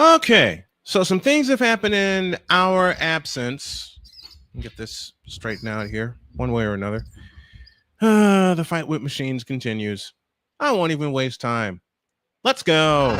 Okay, so some things have happened in our absence. Let me get this straightened out here, one way or another. The fight with machines continues. I won't even waste time. Let's go.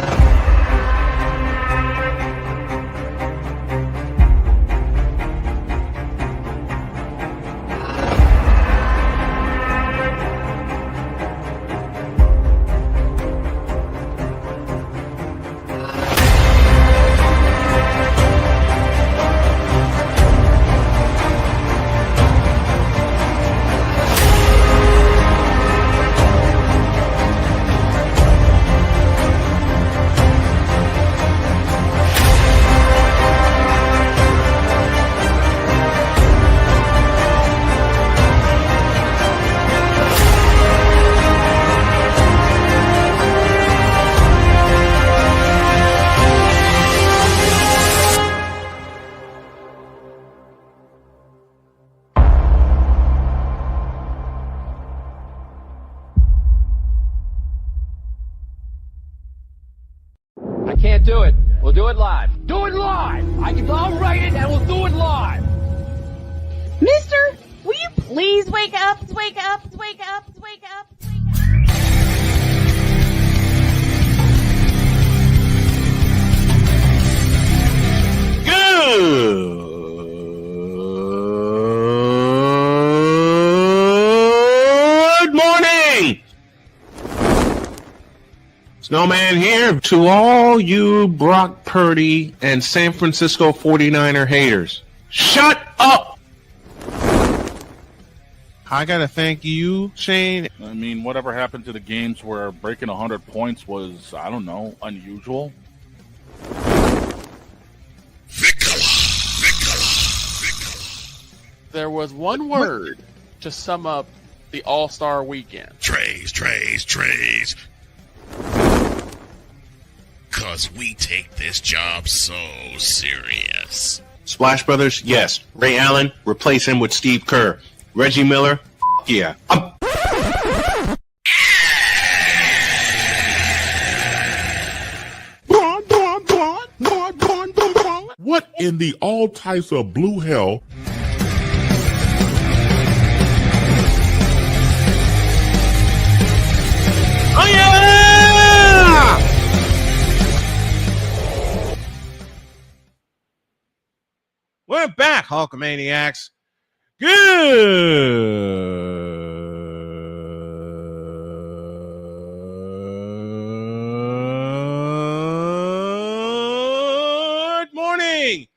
Can't do it. We'll do it live. Do it live! I'll write it and we'll do it live! Mister, will you please wake up, wake up, wake up, wake up, wake up? Good morning! Snowman here to all you Brock Purdy and San Francisco 49er haters. Shut up! I gotta thank you, Shane. I mean, whatever happened to the games where breaking 100 points was, I don't know, unusual? There was one word to sum up the All-Star weekend. Trays. Cause we take this job so serious. Splash Brothers, yes. Ray Allen, replace him with Steve Kerr. Reggie Miller, yeah. What in the all types of blue hell? Oh yeah! We're back, Hulkamaniacs. Good morning.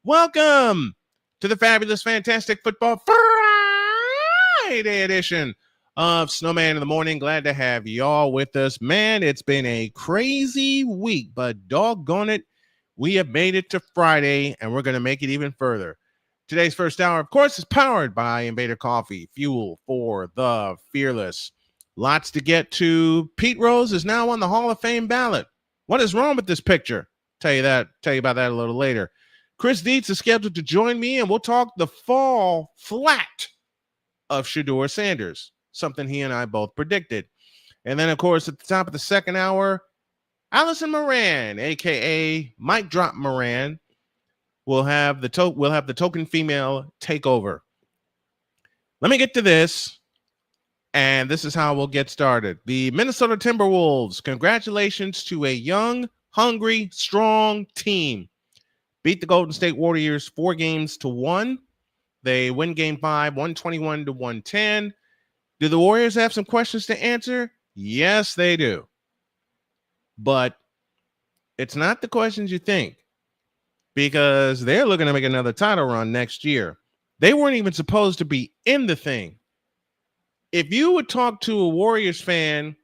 Welcome to the fabulous, fantastic football Friday edition of Snowman in the Morning. Glad to have y'all with us. Man, it's been a crazy week, but doggone it, we have made it to Friday, and we're going to make it even further. Today's first hour, of course, is powered by Invader Coffee, fuel for the fearless. Lots to get to. Pete Rose is now on the Hall of Fame ballot. What is wrong with this picture? Tell you about that a little later. Chris Dietz is scheduled to join me, and we'll talk the fall flat of Shedeur Sanders, something he and I both predicted. And then, of course, at the top of the second hour, Allison Moran, a.k.a. Mike Drop Moran, we'll have the token female takeover. Let me get to this, and this is how we'll get started. The Minnesota Timberwolves, congratulations to a young, hungry, strong team. Beat the Golden State Warriors 4-1. They win Game 5, 121-110. Do the Warriors have some questions to answer? Yes, they do. But it's not the questions you think, because they're looking to make another title run next year. They weren't even supposed to be in the thing. If you would talk to a Warriors fan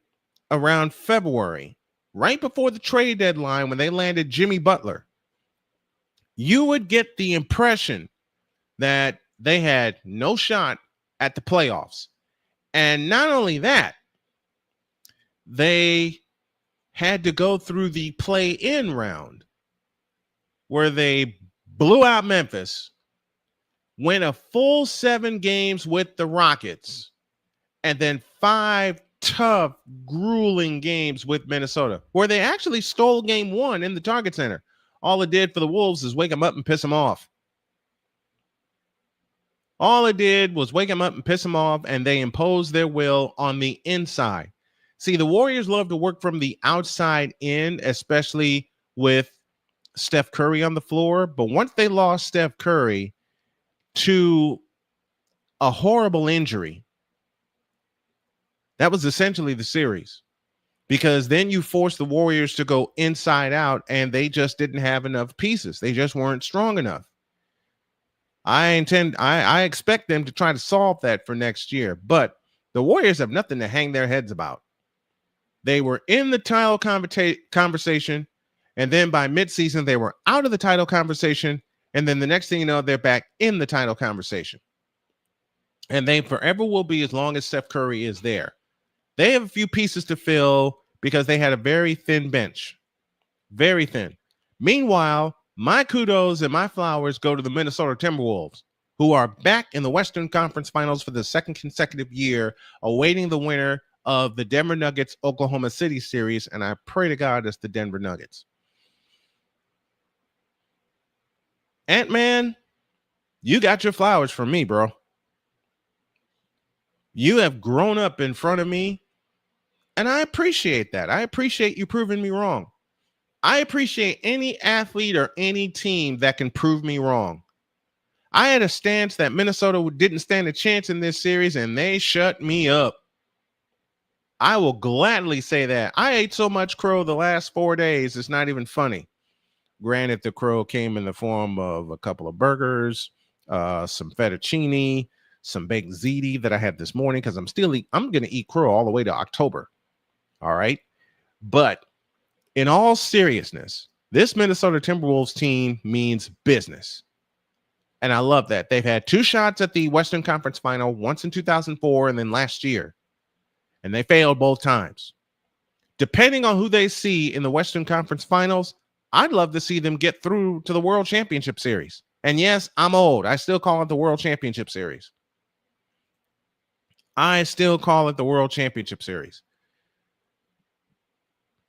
around February, right before the trade deadline when they landed Jimmy Butler, you would get the impression that they had no shot at the playoffs. And not only that, they had to go through the play-in round where they blew out Memphis, win a full 7 games with the Rockets, and then 5 tough, grueling games with Minnesota, where they actually stole game 1 in the Target Center. all it did for the Wolves is wake them up and piss them off. All it did was wake them up and piss them off, and they imposed their will on the inside. See, the Warriors love to work from the outside in, especially with Steph Curry on the floor. But once they lost Steph Curry to a horrible injury, that was essentially the series. Because then you force the Warriors to go inside out, and they just didn't have enough pieces. They just weren't strong enough. I expect them to try to solve that for next year, but the Warriors have nothing to hang their heads about. They were in the title conversation, and then by midseason, they were out of the title conversation, and then the next thing you know, they're back in the title conversation. And they forever will be as long as Steph Curry is there. They have a few pieces to fill because they had a very thin bench. Very thin. Meanwhile, my kudos and my flowers go to the Minnesota Timberwolves, who are back in the Western Conference Finals for the second consecutive year, awaiting the winner of the Denver Nuggets Oklahoma City series, and I pray to God it's the Denver Nuggets. Ant-Man, you got your flowers from me, bro. You have grown up in front of me, and I appreciate that. I appreciate you proving me wrong. I appreciate any athlete or any team that can prove me wrong. I had a stance that Minnesota didn't stand a chance in this series, and they shut me up. I will gladly say that. I ate so much crow the last 4 days, it's not even funny. Granted, the crow came in the form of a couple of burgers, some fettuccine, some baked ziti that I had this morning, because I'm going to eat crow all the way to October. All right. But in all seriousness, this Minnesota Timberwolves team means business. And I love that. They've had 2 shots at the Western Conference Final, once in 2004 and then last year. And they failed both times. Depending on who they see in the Western Conference Finals, I'd love to see them get through to the World Championship Series. And yes, I'm old. I still call it the World Championship Series. I still call it the World Championship Series.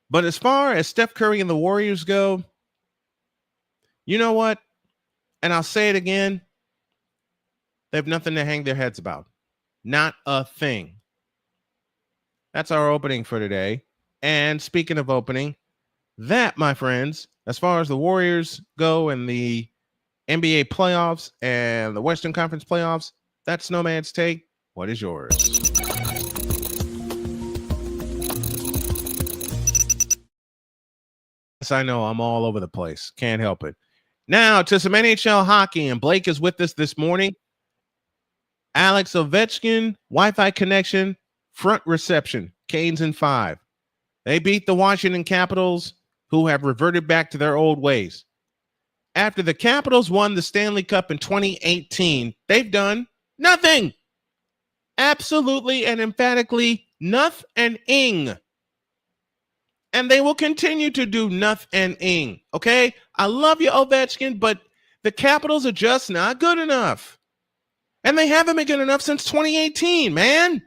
But as far as Steph Curry and the Warriors go, you know what? And I'll say it again. They have nothing to hang their heads about. Not a thing. That's our opening for today. And speaking of opening, that, my friends, as far as the Warriors go and the NBA playoffs and the Western Conference playoffs, that's Snowman's take. What is yours? I know I'm all over the place. Can't help it. Now to some NHL hockey, and Blake is with us this morning. Alex Ovechkin, Wi-Fi connection, front reception, Canes in 5. They beat the Washington Capitals, who have reverted back to their old ways. After the Capitals won the Stanley Cup in 2018, they've done nothing. Absolutely and emphatically nothing. And they will continue to do nothing. Okay? I love you, Ovechkin, but the Capitals are just not good enough. And they haven't been good enough since 2018, man.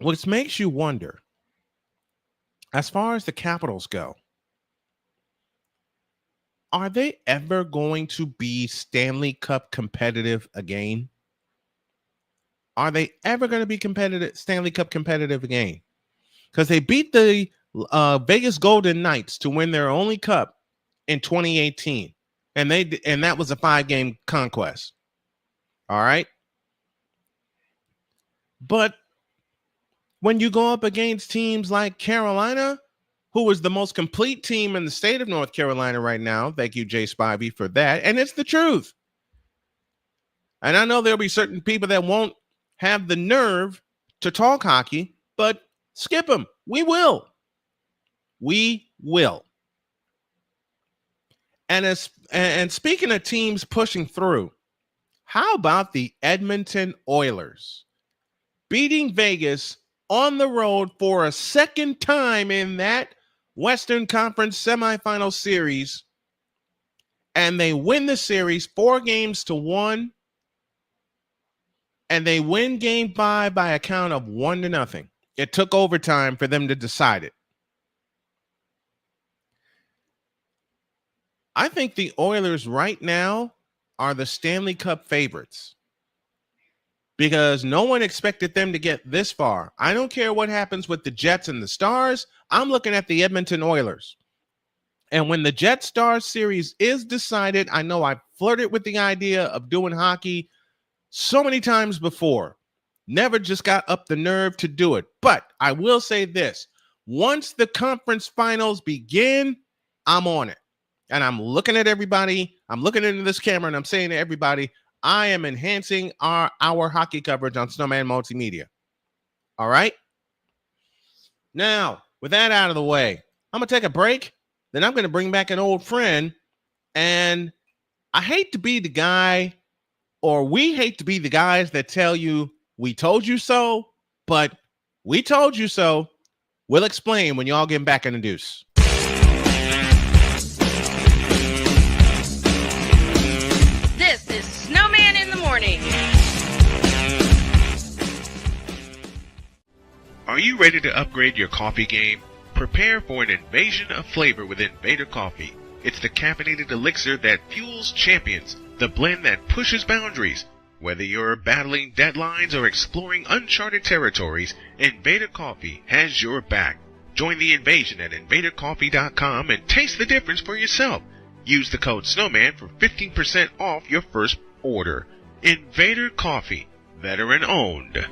Which makes you wonder, as far as the Capitals go, are they ever going to be Stanley Cup competitive again? Are they ever going to be competitive, Stanley Cup competitive again? Because they beat the Vegas Golden Knights to win their only cup in 2018, and that was a 5-game conquest. All right, but when you go up against teams like Carolina, who is the most complete team in the state of North Carolina right now, thank you, Jay Spivey, for that, and it's the truth. And I know there'll be certain people that won't have the nerve to talk hockey, but skip them. We will. And speaking of teams pushing through, how about the Edmonton Oilers beating Vegas on the road for a second time in that Western Conference semifinal series, and they win the series 4-1, and they win game 5 by a count of 1-0. It took overtime for them to decide it. I think the Oilers right now are the Stanley Cup favorites because no one expected them to get this far. I don't care what happens with the Jets and the Stars. I'm looking at the Edmonton Oilers. And when the Jet-Stars series is decided, I know I flirted with the idea of doing hockey so many times before. Never just got up the nerve to do it. But I will say this. Once the conference finals begin, I'm on it. And I'm looking at everybody. I'm looking into this camera and I'm saying to everybody, I am enhancing our hockey coverage on Snowman Multimedia. All right? Now, with that out of the way, I'm going to take a break. Then I'm going to bring back an old friend. And I hate to be the guy, or we hate to be the guys that tell you, we told you so, but we told you so. We'll explain when y'all get back in the deuce. This is Snowman in the Morning. Are you ready to upgrade your coffee game? Prepare for an invasion of flavor with Invader Coffee. It's the caffeinated elixir that fuels champions, the blend that pushes boundaries. Whether you're battling deadlines or exploring uncharted territories, Invader Coffee has your back. Join the invasion at invadercoffee.com and taste the difference for yourself. Use the code Snowman for 15% off your first order. Invader Coffee, veteran owned.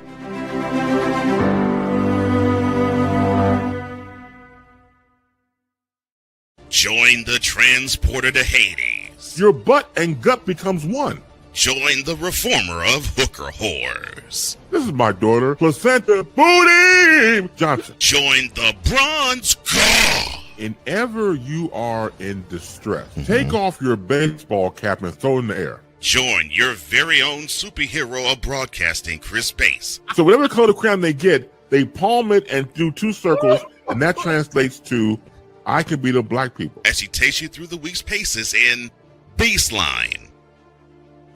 Join the transporter to Hades. Your butt and gut becomes one. Join the reformer of hooker whores. This is my daughter, Placenta Booty Johnson. Join the bronze god. Whenever you are in distress, take off your baseball cap and throw it in the air. Join your very own superhero of broadcasting, Chris Bass. So whatever color crayon they get, they palm it and do 2 circles, and that translates to, I can beat up black people. As he takes you through the week's paces in Baseline.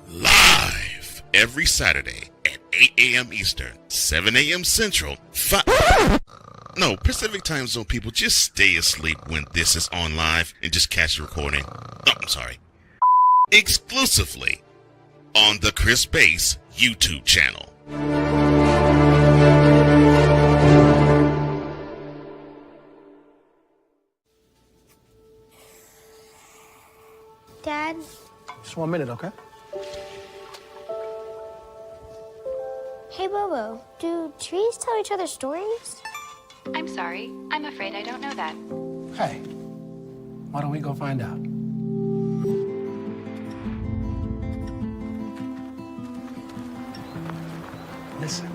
Live every Saturday at 8 a.m. Eastern, 7 a.m. Central, Pacific Time Zone people, just stay asleep when this is on live and just catch the recording. Oh, I'm sorry. Exclusively on the Chris Bass YouTube channel. Dad? Just 1 minute, okay? Hey, Bobo, do trees tell each other stories? I'm sorry. I'm afraid I don't know that. Hey, why don't we go find out? Listen.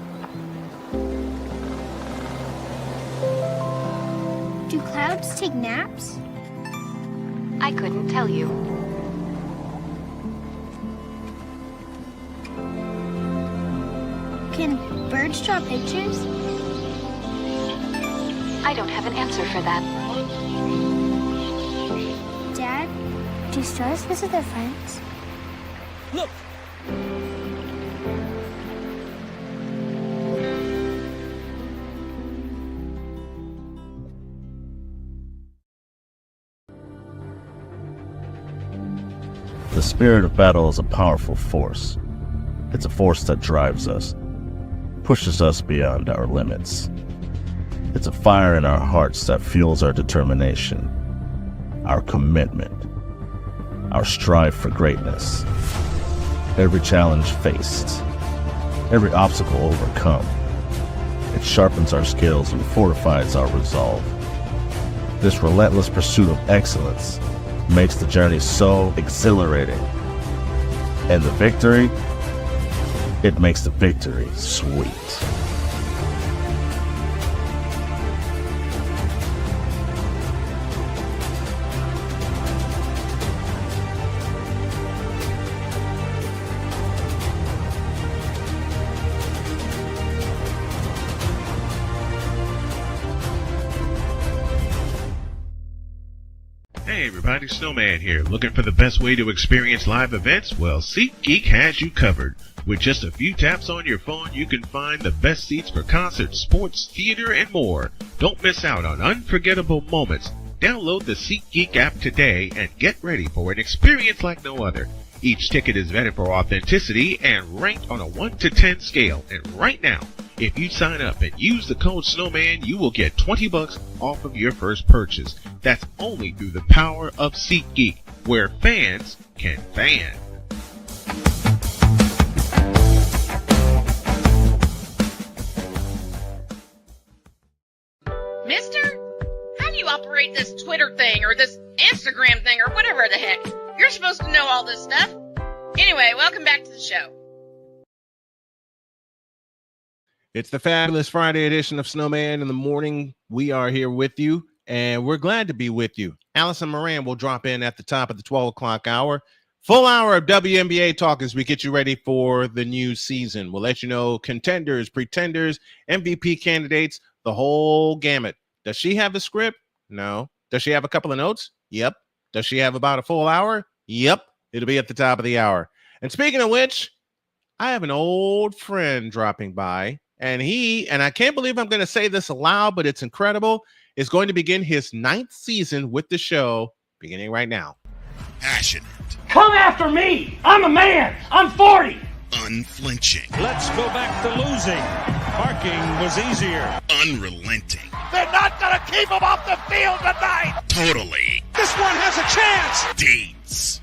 Do clouds take naps? I couldn't tell you. Can birds draw pictures? I don't have an answer for that. Dad, do stars visit their friends? Look! The spirit of battle is a powerful force. It's a force that drives us, pushes us beyond our limits. It's a fire in our hearts that fuels our determination, our commitment, our strive for greatness. Every challenge faced, every obstacle overcome, it sharpens our skills and fortifies our resolve. This relentless pursuit of excellence makes the journey so exhilarating. And the victory, it makes the victory sweet. Hey everybody, Snowman here. Looking for the best way to experience live events? Well, SeatGeek has you covered. With just a few taps on your phone, you can find the best seats for concerts, sports, theater, and more. Don't miss out on unforgettable moments. Download the SeatGeek app today and get ready for an experience like no other. Each ticket is vetted for authenticity and ranked on a 1 to 10 scale. And right now, if you sign up and use the code Snowman, you will get $20 off of your first purchase. That's only through the power of SeatGeek, where fans can fan. Mister, how do you operate this Twitter thing or this Instagram thing or whatever the heck? You're supposed to know all this stuff. Anyway, welcome back to the show. It's the fabulous Friday edition of Snowman in the Morning. We are here with you, and we're glad to be with you. Allison Moran will drop in at the top of the 12 o'clock hour. Full hour of WNBA talk as we get you ready for the new season. We'll let you know contenders, pretenders, MVP candidates, the whole gamut. Does she have a script? No. Does she have a couple of notes? Yep. Does she have about a full hour? Yep. It'll be at the top of the hour. And speaking of which, I have an old friend dropping by, and I can't believe I'm going to say this aloud, but it's incredible, is going to begin his 9th season with the show, beginning right now. Passionate. Come after me. I'm a man. I'm 40. Unflinching. Let's go back to losing. Parking was easier. Unrelenting. They're not going to keep him off the field tonight. Totally. This one has a chance. Deeds.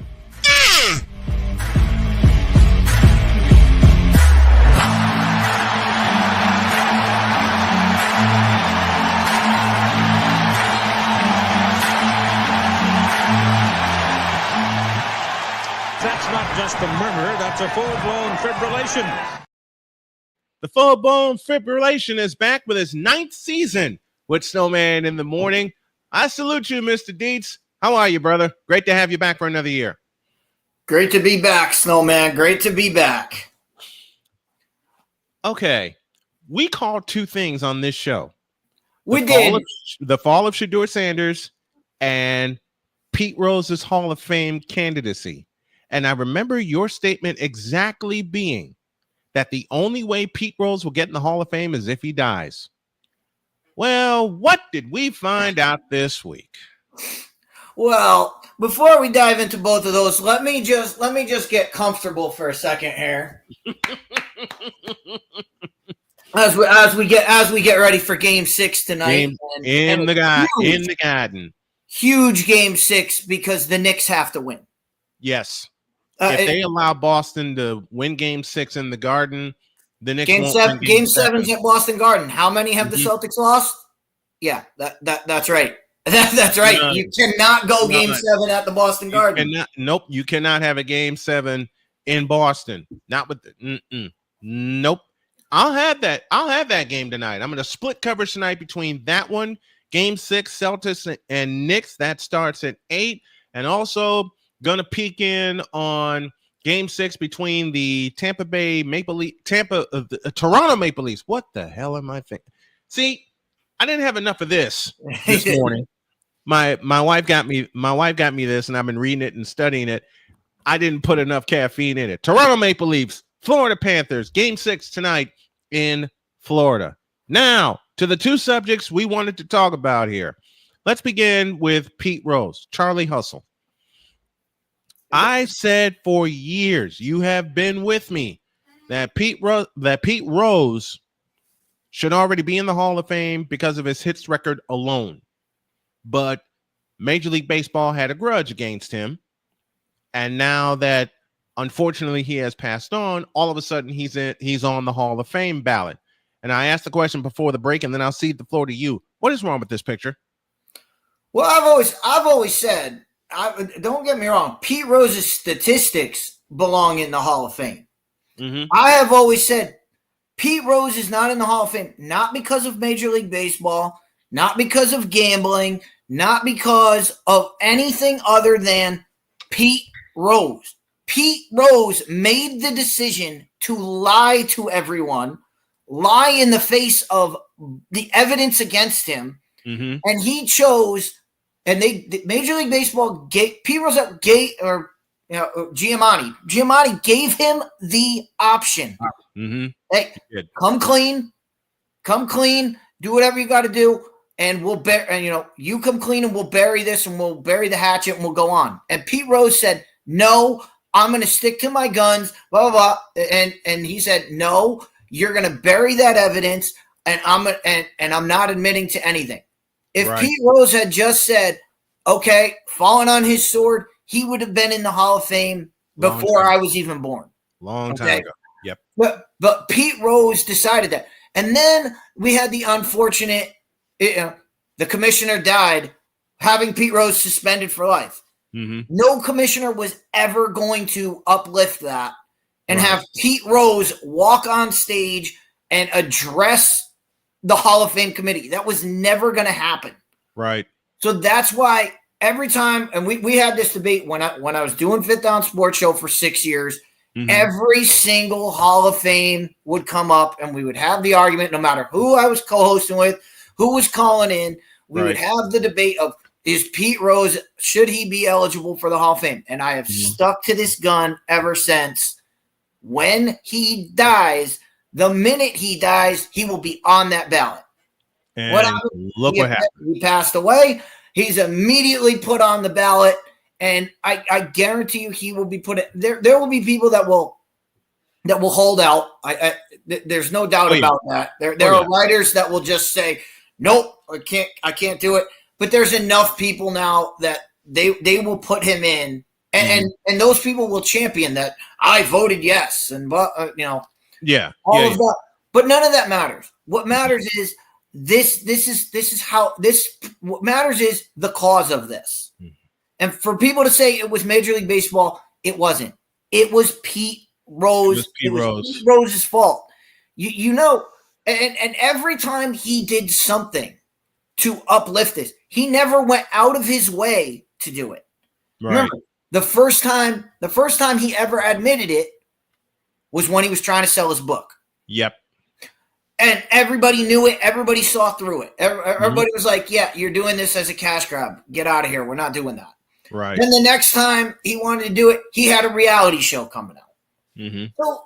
That's not just a murmur. That's a full-blown fibrillation. The full-blown fibrillation is back with his 9th season with Snowman in the Morning. I salute you, Mr. Dietz. How are you, brother? Great to have you back for another year. Great to be back, Snowman. Great to be back. Okay. We called 2 things on this show. We did. The fall of Shedeur Sanders and Pete Rose's Hall of Fame candidacy. And I remember your statement exactly being that the only way Pete Rose will get in the Hall of Fame is if he dies. Well, what did we find out this week? Well, before we dive into both of those, let me just get comfortable for a second here. as we get ready for Game 6 tonight. In the garden. Huge Game 6 because the Knicks have to win. Yes. If they allow Boston to win Game 6 in the Garden, the Knicks Game won't 7. win Game 7's at Boston Garden. How many have the Celtics lost? Yeah, that's right. That's right. None. You cannot go Game 7 at the Boston Garden. Nope. You cannot have a Game 7 in Boston. Not with nope. I'll have that game tonight. I'm going to split coverage tonight between that one, Game 6, Celtics and Knicks. That starts at 8, and also gonna peek in on Game 6 between the Toronto Maple Leafs. What the hell am I thinking? See, I didn't have enough of this morning. My wife got me this, and I've been reading it and studying it. I didn't put enough caffeine in it. Toronto Maple Leafs, Florida Panthers, Game 6 tonight in Florida. Now to the 2 subjects we wanted to talk about here. Let's begin with Pete Rose, Charlie Hustle. I said for years, you have been with me, that Pete Rose should already be in the Hall of Fame because of his hits record alone. But Major League Baseball had a grudge against him. And now that, unfortunately, he has passed on, all of a sudden he's on the Hall of Fame ballot. And I asked the question before the break, and then I'll cede the floor to you. What is wrong with this picture? Well, I've always said, don't get me wrong, Pete Rose's statistics belong in the Hall of Fame. Mm-hmm. I have always said Pete Rose is not in the Hall of Fame, not because of Major League Baseball, not because of gambling, not because of anything other than Pete Rose. Pete Rose made the decision to lie to everyone, lie in the face of the evidence against him, mm-hmm. and he chose and Major League Baseball gave Pete Rose Giamatti. Giamatti gave him the option. Mm-hmm. Hey, come clean, do whatever you got to do, and we'll you come clean and we'll bury this and we'll bury the hatchet and we'll go on. And Pete Rose said, no, I'm going to stick to my guns, blah, blah, blah. And he said, no, you're going to bury that evidence and I'm not admitting to anything. If Pete Rose had just said, okay, fallen on his sword, he would have been in the Hall of Fame before I was even born. Long time ago. Yep. But Pete Rose decided that. And then we had the unfortunate, the commissioner died, having Pete Rose suspended for life. Mm-hmm. No commissioner was ever going to uplift that and have Pete Rose walk on stage and address the Hall of Fame committee. That was never going to happen. Right. So that's why every time, and we had this debate when I was doing Fifth Down Sports Show for 6 years, every single Hall of Fame would come up and we would have the argument, no matter who I was co-hosting with, who was calling in, we would have the debate of, is Pete Rose, should he be eligible for the Hall of Fame? And I have stuck to this gun ever since. When he dies, the minute he dies, he will be on that ballot. And what happened? Look what happened. He passed away. He's immediately put on the ballot. And I guarantee you he will be put – there will be people that will hold out. There's no doubt about that. There are writers that will just say, nope, I can't do it. But there's enough people now that they will put him in, and those people will champion that. I voted yes, and all of that. But none of that matters. What matters is this is how this. What matters is the cause of this. And for people to say it was Major League Baseball, it wasn't. It was Pete Rose. It was Pete Rose's fault. And every time he did something to uplift this, he never went out of his way to do it. Right. Remember, the first time he ever admitted it was when he was trying to sell his book. Yep. And everybody knew it. Everybody saw through it. Everybody was like, yeah, you're doing this as a cash grab. Get out of here. We're not doing that. Right. Then the next time he wanted to do it, he had a reality show coming out. Mm-hmm. So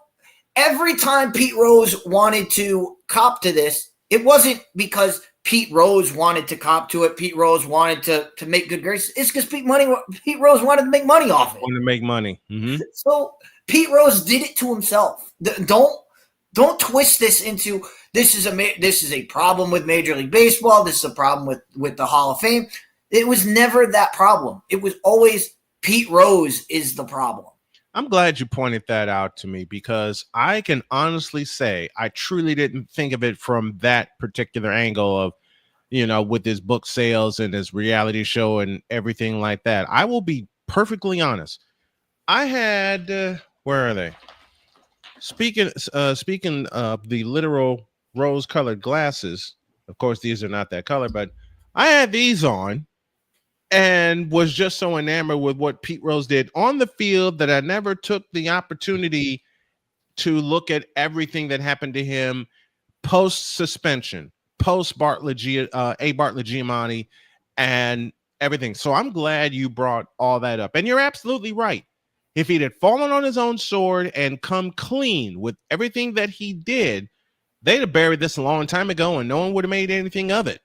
every time Pete Rose wanted to cop to this, it wasn't because Pete Rose wanted to cop to it. Pete Rose wanted to make good grades. It's because Pete Rose wanted to make money off it. Wanted to make money. Mm-hmm. So Pete Rose did it to himself. Don't twist this into this is a problem with Major League Baseball. This is a problem with the Hall of Fame. It was never that problem. It was always Pete Rose is the problem. I'm glad you pointed that out to me because I can honestly say I truly didn't think of it from that particular angle of, with his book sales and his reality show and everything like that. I will be perfectly honest. I had, where are they? Speaking of the literal rose-colored glasses, of course, these are not that color, but I had these on and was just so enamored with what Pete Rose did on the field that I never took the opportunity to look at everything that happened to him post-suspension, post-Bartlett Giamatti, and everything. So I'm glad you brought all that up. And you're absolutely right. If he'd had fallen on his own sword and come clean with everything that he did, they'd have buried this a long time ago and no one would have made anything of it.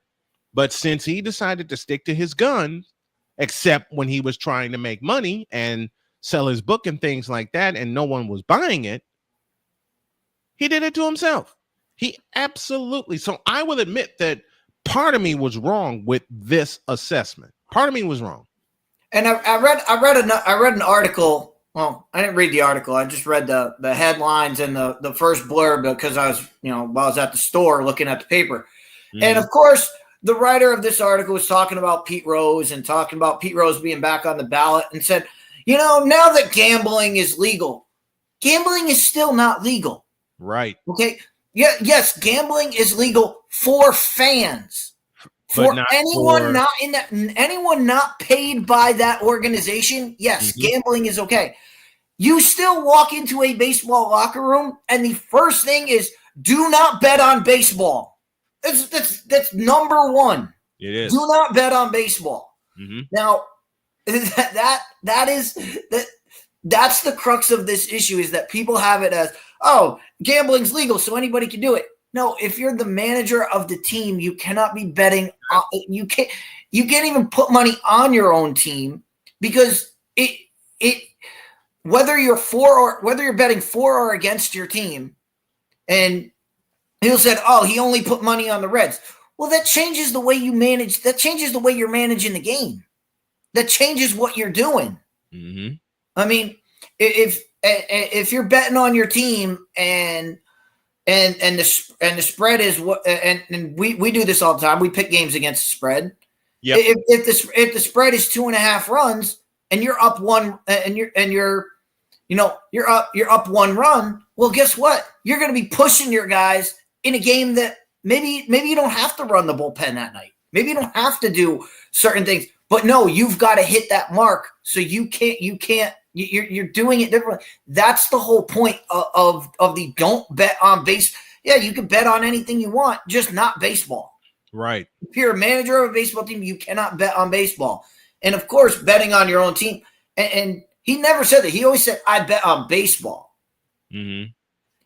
But since he decided to stick to his guns, except when he was trying to make money and sell his book and things like that, and no one was buying it, he did it to himself. He absolutely. So I will admit that part of me was wrong with this assessment. Part of me was wrong. And I read an article. Well, I didn't read the article. I just read the headlines and the first blurb because I was, while I was at the store looking at the paper. Mm-hmm. And of course, the writer of this article was talking about Pete Rose and talking about Pete Rose being back on the ballot and said, now that gambling is legal, gambling is still not legal. Right. Okay. Yeah. Yes. Gambling is legal for fans. For anyone anyone not paid by that organization, yes, gambling is okay. You still walk into a baseball locker room, and the first thing is do not bet on baseball. That's number one. It is. Do not bet on baseball. Mm-hmm. Now, that's the crux of this issue, is that people have it as, oh, gambling's legal, so anybody can do it. No, if you're the manager of the team, you cannot be betting. You can't even put money on your own team, because whether you're betting for or against your team, and he'll said, oh, he only put money on the Reds. Well, that changes the way you manage. That changes the way you're managing the game. That changes what you're doing. Mm-hmm. I mean, if you're betting on your team and the spread is what, and we do this all the time. We pick games against the spread. Yep. If the spread is 2.5 runs and you're up one, and you're up 1 run, well, guess what? You're going to be pushing your guys in a game that maybe you don't have to run the bullpen that night. Maybe you don't have to do certain things. But no, you've got to hit that mark. So you're doing it differently. That's the whole point of the don't bet on base. Yeah, you can bet on anything you want, just not baseball. Right. If you're a manager of a baseball team, you cannot bet on baseball. And of course, betting on your own team. And he never said that. He always said, I bet on baseball. Mm-hmm.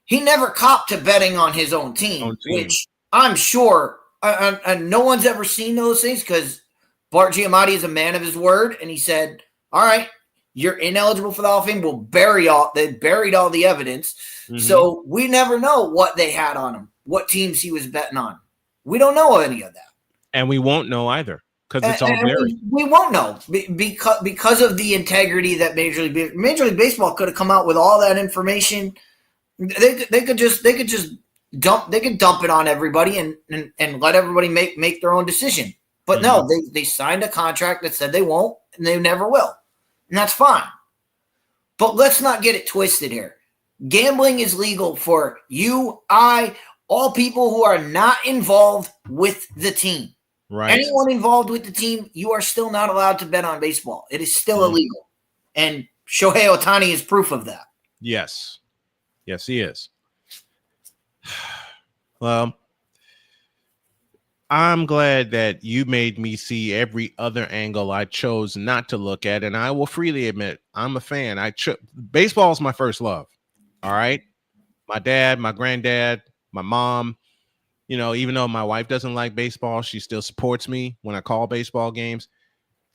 He never copped to betting on his own team. Which I'm sure no one's ever seen those things, because Bart Giamatti is a man of his word, and he said, all right, you're ineligible for the Hall of Fame. They buried all the evidence. Mm-hmm. So we never know what they had on him, what teams he was betting on. We don't know any of that. And we won't know either, because it's all buried. We won't know because of the integrity that Major League Baseball could have come out with all that information. They could dump it on everybody and let everybody make their own decision. But no, they signed a contract that said they won't, and they never will. And that's fine. But let's not get it twisted here. Gambling is legal for you, all people who are not involved with the team. Right. Anyone involved with the team, you are still not allowed to bet on baseball. It is still illegal. And Shohei Ohtani is proof of that. Yes. Yes, he is. Well, I'm glad that you made me see every other angle I chose not to look at, and I will freely admit I'm a fan. Baseball is my first love. All right, my dad, my granddad, my mom. Even though my wife doesn't like baseball, she still supports me when I call baseball games.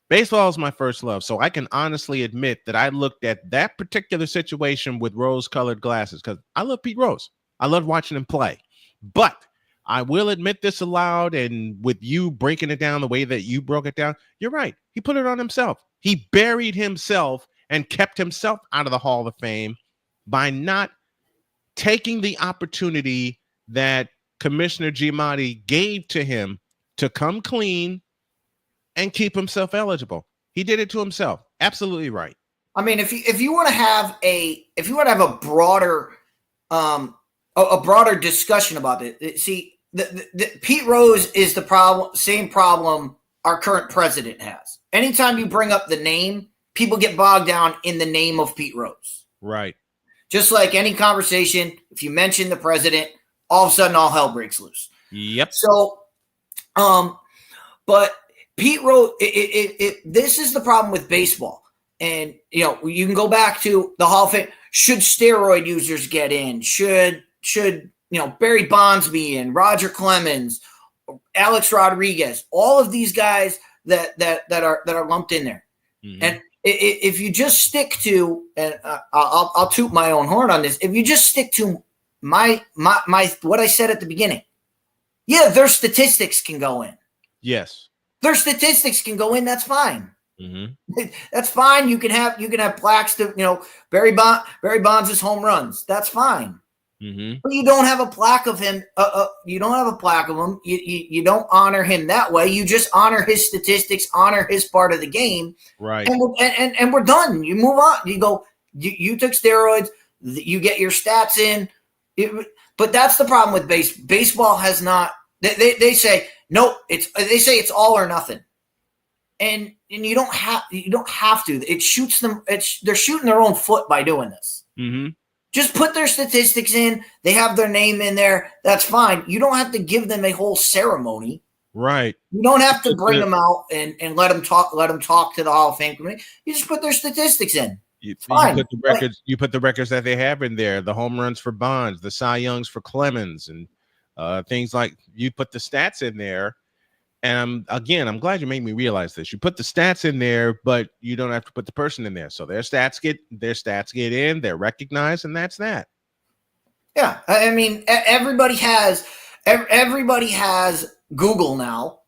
Baseball is my first love, so I can honestly admit that I looked at that particular situation with rose-colored glasses, because I love Pete Rose. I love watching him play, but I will admit this aloud, and with you breaking it down the way that you broke it down, you're right. He put it on himself. He buried himself and kept himself out of the Hall of Fame by not taking the opportunity that Commissioner Giamatti gave to him to come clean and keep himself eligible. He did it to himself. Absolutely right. I mean, if you want to have a broader discussion about it, see. The Pete Rose is the same problem our current president has. Anytime you bring up the name, people get bogged down in the name of Pete Rose. Right. Just like any conversation, if you mention the president, all of a sudden all hell breaks loose. Yep. So, but Pete Rose, this is the problem with baseball. And, you can go back to the Hall of Fame. Should steroid users get in? Should Barry Bonds be in, Roger Clemens, Alex Rodriguez, all of these guys that are lumped in there. Mm-hmm. And if you just stick to, and I'll toot my own horn on this, if you just stick to my what I said at the beginning, yeah, their statistics can go in. Yes, their statistics can go in. That's fine. Mm-hmm. That's fine. You can have plaques to Barry Bonds' home runs. That's fine. Mm-hmm. But you don't have a plaque of him. You don't have a plaque of him. You don't honor him that way. You just honor his statistics, honor his part of the game, right? And we're done. You move on. You go. You took steroids. You get your stats in. But that's the problem with baseball. Has not. They say no. They say it's all or nothing, and you don't have to. It shoots them. They're shooting their own foot by doing this. Mm-hmm. Just put their statistics in. They have their name in there. That's fine. You don't have to give them a whole ceremony. Right. You don't have to bring them out and let them talk to the Hall of Fame committee. You just put their statistics in. You put the records. You put the records that they have in there. The home runs for Bonds, the Cy Youngs for Clemens, and things like you put the stats in there. And I'm glad you made me realize this. You put the stats in there, but you don't have to put the person in there. So their stats get in, they're recognized, and that's that. Yeah, I mean, everybody has Google now,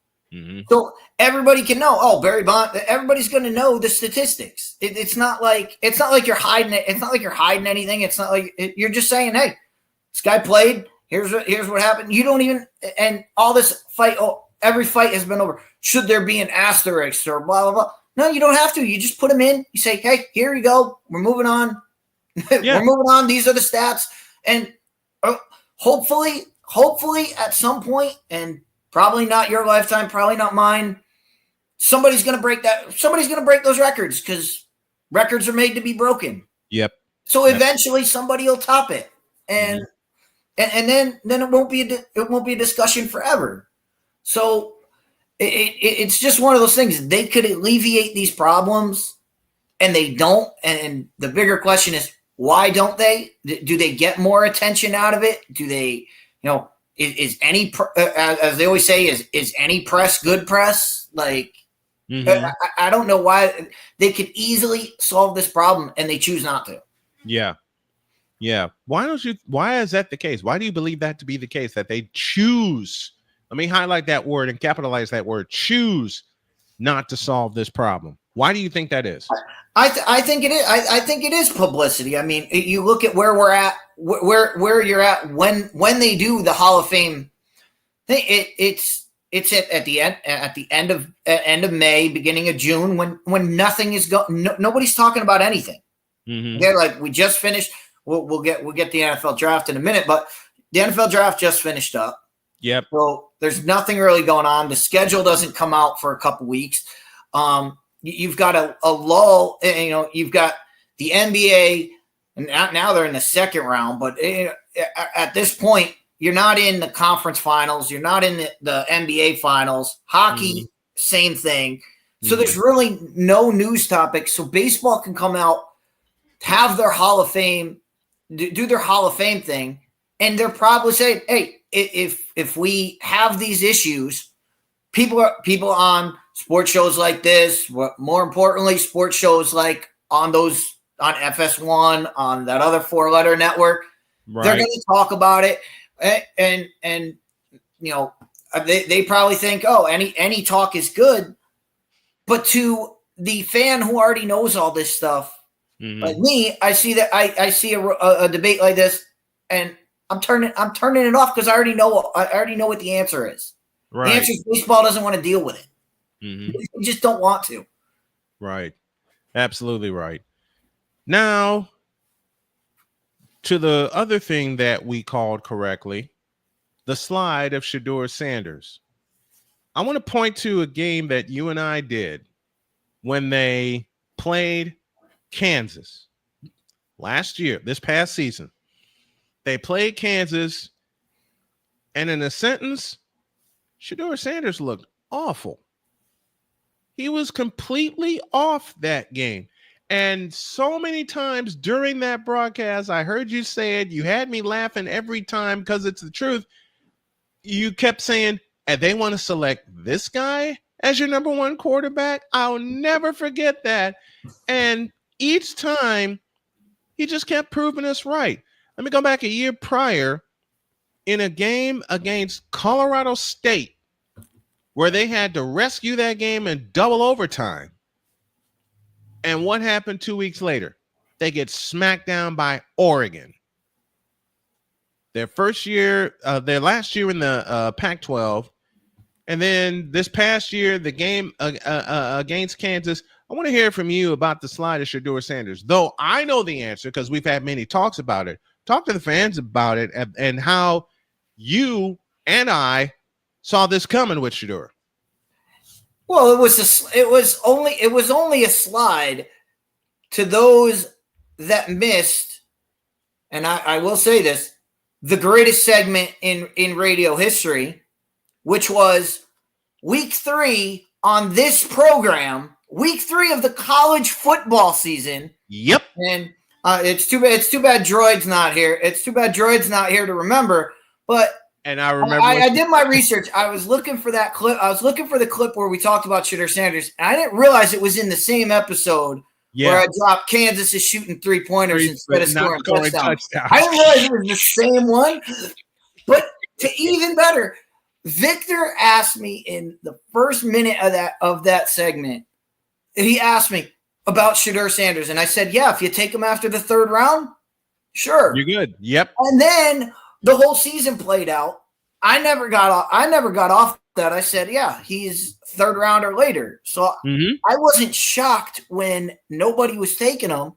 so everybody can know. Oh, Barry Bonds. Everybody's going to know the statistics. It's not like you're hiding it. It's not like you're hiding anything. It's not like you're just saying, "Hey, this guy played. Here's what happened." You don't even and all this fight. Oh, every fight has been over. Should there be an asterisk or blah blah blah? No, you don't have to. You just put them in. You say, "Hey, here you go. We're moving on. We're moving on. These are the stats." And hopefully at some point, and probably not your lifetime, probably not mine, somebody's going to break that. Somebody's going to break those records because records are made to be broken. Yep. So eventually somebody will top it. And then it won't be a discussion forever. So it's just one of those things. They could alleviate these problems, and they don't. And the bigger question is, why don't they? Do they get more attention out of it? Do they, is any, as they always say, is any press good press? Like, I don't know why they could easily solve this problem, and they choose not to. Yeah. Yeah. Why is that the case? Why do you believe that to be the case, that they choose? Let me highlight that word and capitalize that word, choose not to solve this problem. Why do you think that is? I think it is. I think it is publicity. I mean, you look at where we're at, where you're at when they do the Hall of Fame thing. It's at the end of May, beginning of June, when nothing is nobody's talking about anything. They're like, we just finished. We'll get the NFL draft in a minute, but the NFL draft just finished up. Yep. So there's nothing really going on. The schedule doesn't come out for a couple weeks. You've got a lull. You've got the NBA, and now they're in the second round. But at this point, you're not in the conference finals. You're not in the NBA finals. Hockey, same thing. So there's really no news topic. So baseball can come out, have their Hall of Fame, do their Hall of Fame thing, and they're probably saying, "Hey, if we have these issues, people on sports shows like this, more importantly, sports shows like on FS1, on that other 4-letter network, they're going to talk about it, and they probably think, oh, any talk is good, but to the fan who already knows all this stuff, like me, I see that I see a debate like this, and I'm turning it off because I already know what the answer is. Right. The answer is baseball doesn't want to deal with it. They just don't want to. Right. Absolutely right. Now, to the other thing that we called correctly, the slide of Shedeur Sanders. I want to point to a game that you and I did when they played Kansas last year, this past season. They played Kansas, and in a sentence, Shedeur Sanders looked awful. He was completely off that game. And so many times during that broadcast, I heard you say it. You had me laughing every time because it's the truth. You kept saying, and they want to select this guy as your number one quarterback. I'll never forget that. And each time, he just kept proving us right. Let me go back a year prior in a game against Colorado State, where they had to rescue that game in double overtime. And what happened 2 weeks later? They get smacked down by Oregon. Their last year in the Pac-12. And then this past year, the game against Kansas. I want to hear from you about the slide of Shedeur Sanders. Though I know the answer because we've had many talks about it. Talk to the fans about it and how you and I saw this coming with Shedeur. Well, it was only a slide to those that missed, and I will say this, the greatest segment in radio history, which was week 3 on this program, week 3 of the college football season. Yep. And it's too bad Droid's not here. It's too bad Droid's not here to remember. But and I remember I did my research. I was looking for that clip. I was looking for the clip where we talked about Shedeur Sanders. And I didn't realize it was in the same episode where I dropped Kansas is shooting 3-pointers instead of scoring touchdowns. I didn't realize it was the same one. But to even better, Victor asked me in the first minute of that segment, he asked me about Shedeur Sanders. And I said, yeah, if you take him after the 3rd round, sure. You're good. Yep. And then the whole season played out. I never got off that. I said, yeah, he's 3rd round or later. So I wasn't shocked when nobody was taking him.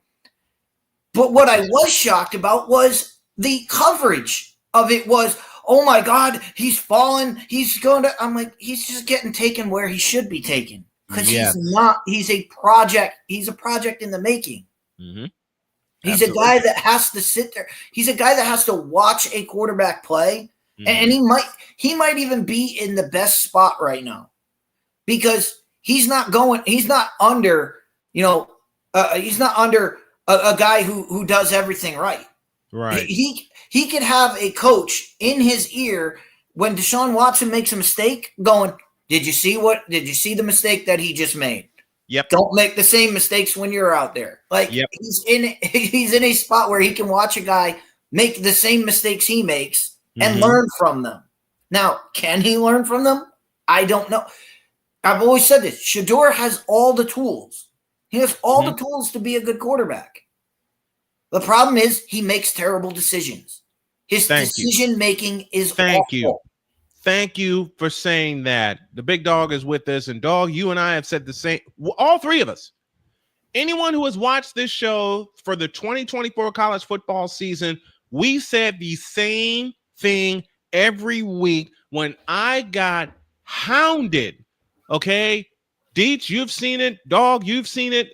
But what I was shocked about was the coverage of it was, oh my God, he's fallen. He's going to, I'm like, he's just getting taken where he should be taken. Because he's a project. He's a project in the making. Mm-hmm. He's a guy that has to sit there. He's a guy that has to watch a quarterback play. Mm-hmm. And he might even be in the best spot right now because he's not under, he's not under a guy who does everything right. Right. He could have a coach in his ear when Deshaun Watson makes a mistake going, Did you see the mistake that he just made? Yep. Don't make the same mistakes when you're out there. He's in a spot where he can watch a guy make the same mistakes he makes and learn from them. Now, can he learn from them? I don't know. I've always said this. Shedeur has all the tools. He has all the tools to be a good quarterback. The problem is he makes terrible decisions. His decision making is awful. Thank you for saying that. The big dog is with us, and dog, you and I have said the same. All 3 of us. Anyone who has watched this show for the 2024 college football season, we said the same thing every week when I got hounded. Okay, Deets, you've seen it. Dog, you've seen it.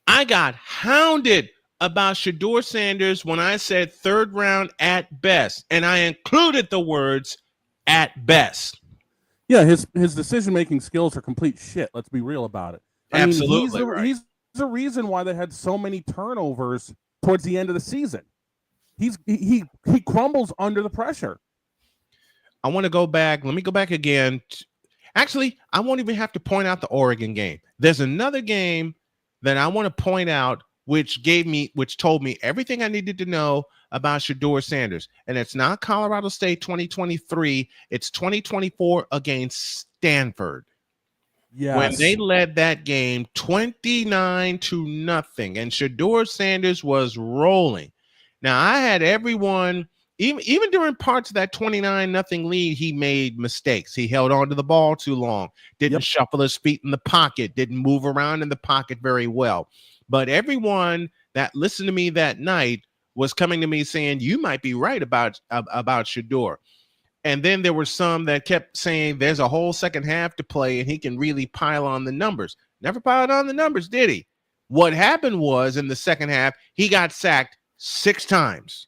I got hounded about Shedeur Sanders when I said 3rd round at best, and I included the words at best. Yeah, his decision-making skills are complete shit. Let's be real about it. Absolutely. He's the reason why they had so many turnovers towards the end of the season. He crumbles under the pressure. I want to go back. Let me go back again. Actually, I won't even have to point out the Oregon game. There's another game that I want to point out which told me everything I needed to know about Shedeur Sanders. And it's not Colorado State 2023. It's 2024 against Stanford. Yes. When they led that game 29-0, and Shedeur Sanders was rolling. Now, I had everyone, even during parts of that 29-0 lead, he made mistakes. He held on to the ball too long, didn't shuffle his feet in the pocket, didn't move around in the pocket very well. But everyone that listened to me that night was coming to me saying, you might be right about Shedeur. And then there were some that kept saying there's a whole second half to play and he can really pile on the numbers. Never piled on the numbers, did he? What happened was in the second half, he got sacked 6 times.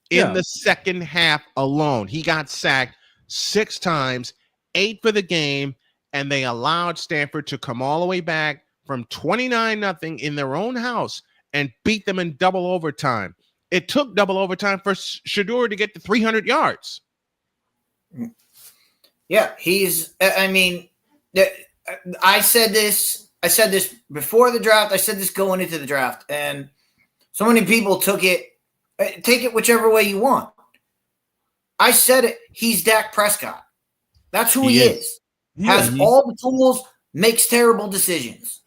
In the second half alone, he got sacked 6 times, 8 for the game, and they allowed Stanford to come all the way back from 29-0 in their own house and beat them in double overtime. It took double overtime for Shedeur to get to 300 yards. Yeah, I said this before the draft. I said this going into the draft, and so many people take it whichever way you want. I said it. He's Dak Prescott. That's who he is. Has all the tools, makes terrible decisions.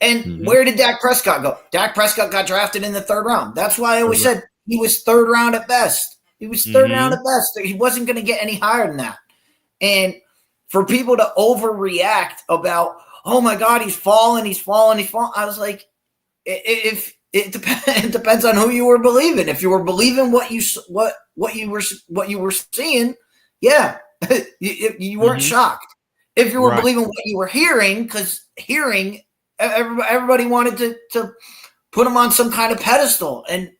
And where did Dak Prescott go? Dak Prescott got drafted in the 3rd round. That's why I always said he was 3rd round at best. He was 3rd round at best. He wasn't going to get any higher than that. And for people to overreact about, oh my God, he's falling. I was like, if it depends on who you were believing. If you were believing what you were seeing, yeah, you weren't shocked. If you were believing what you were hearing, because hearing. Everybody wanted to put him on some kind of pedestal, and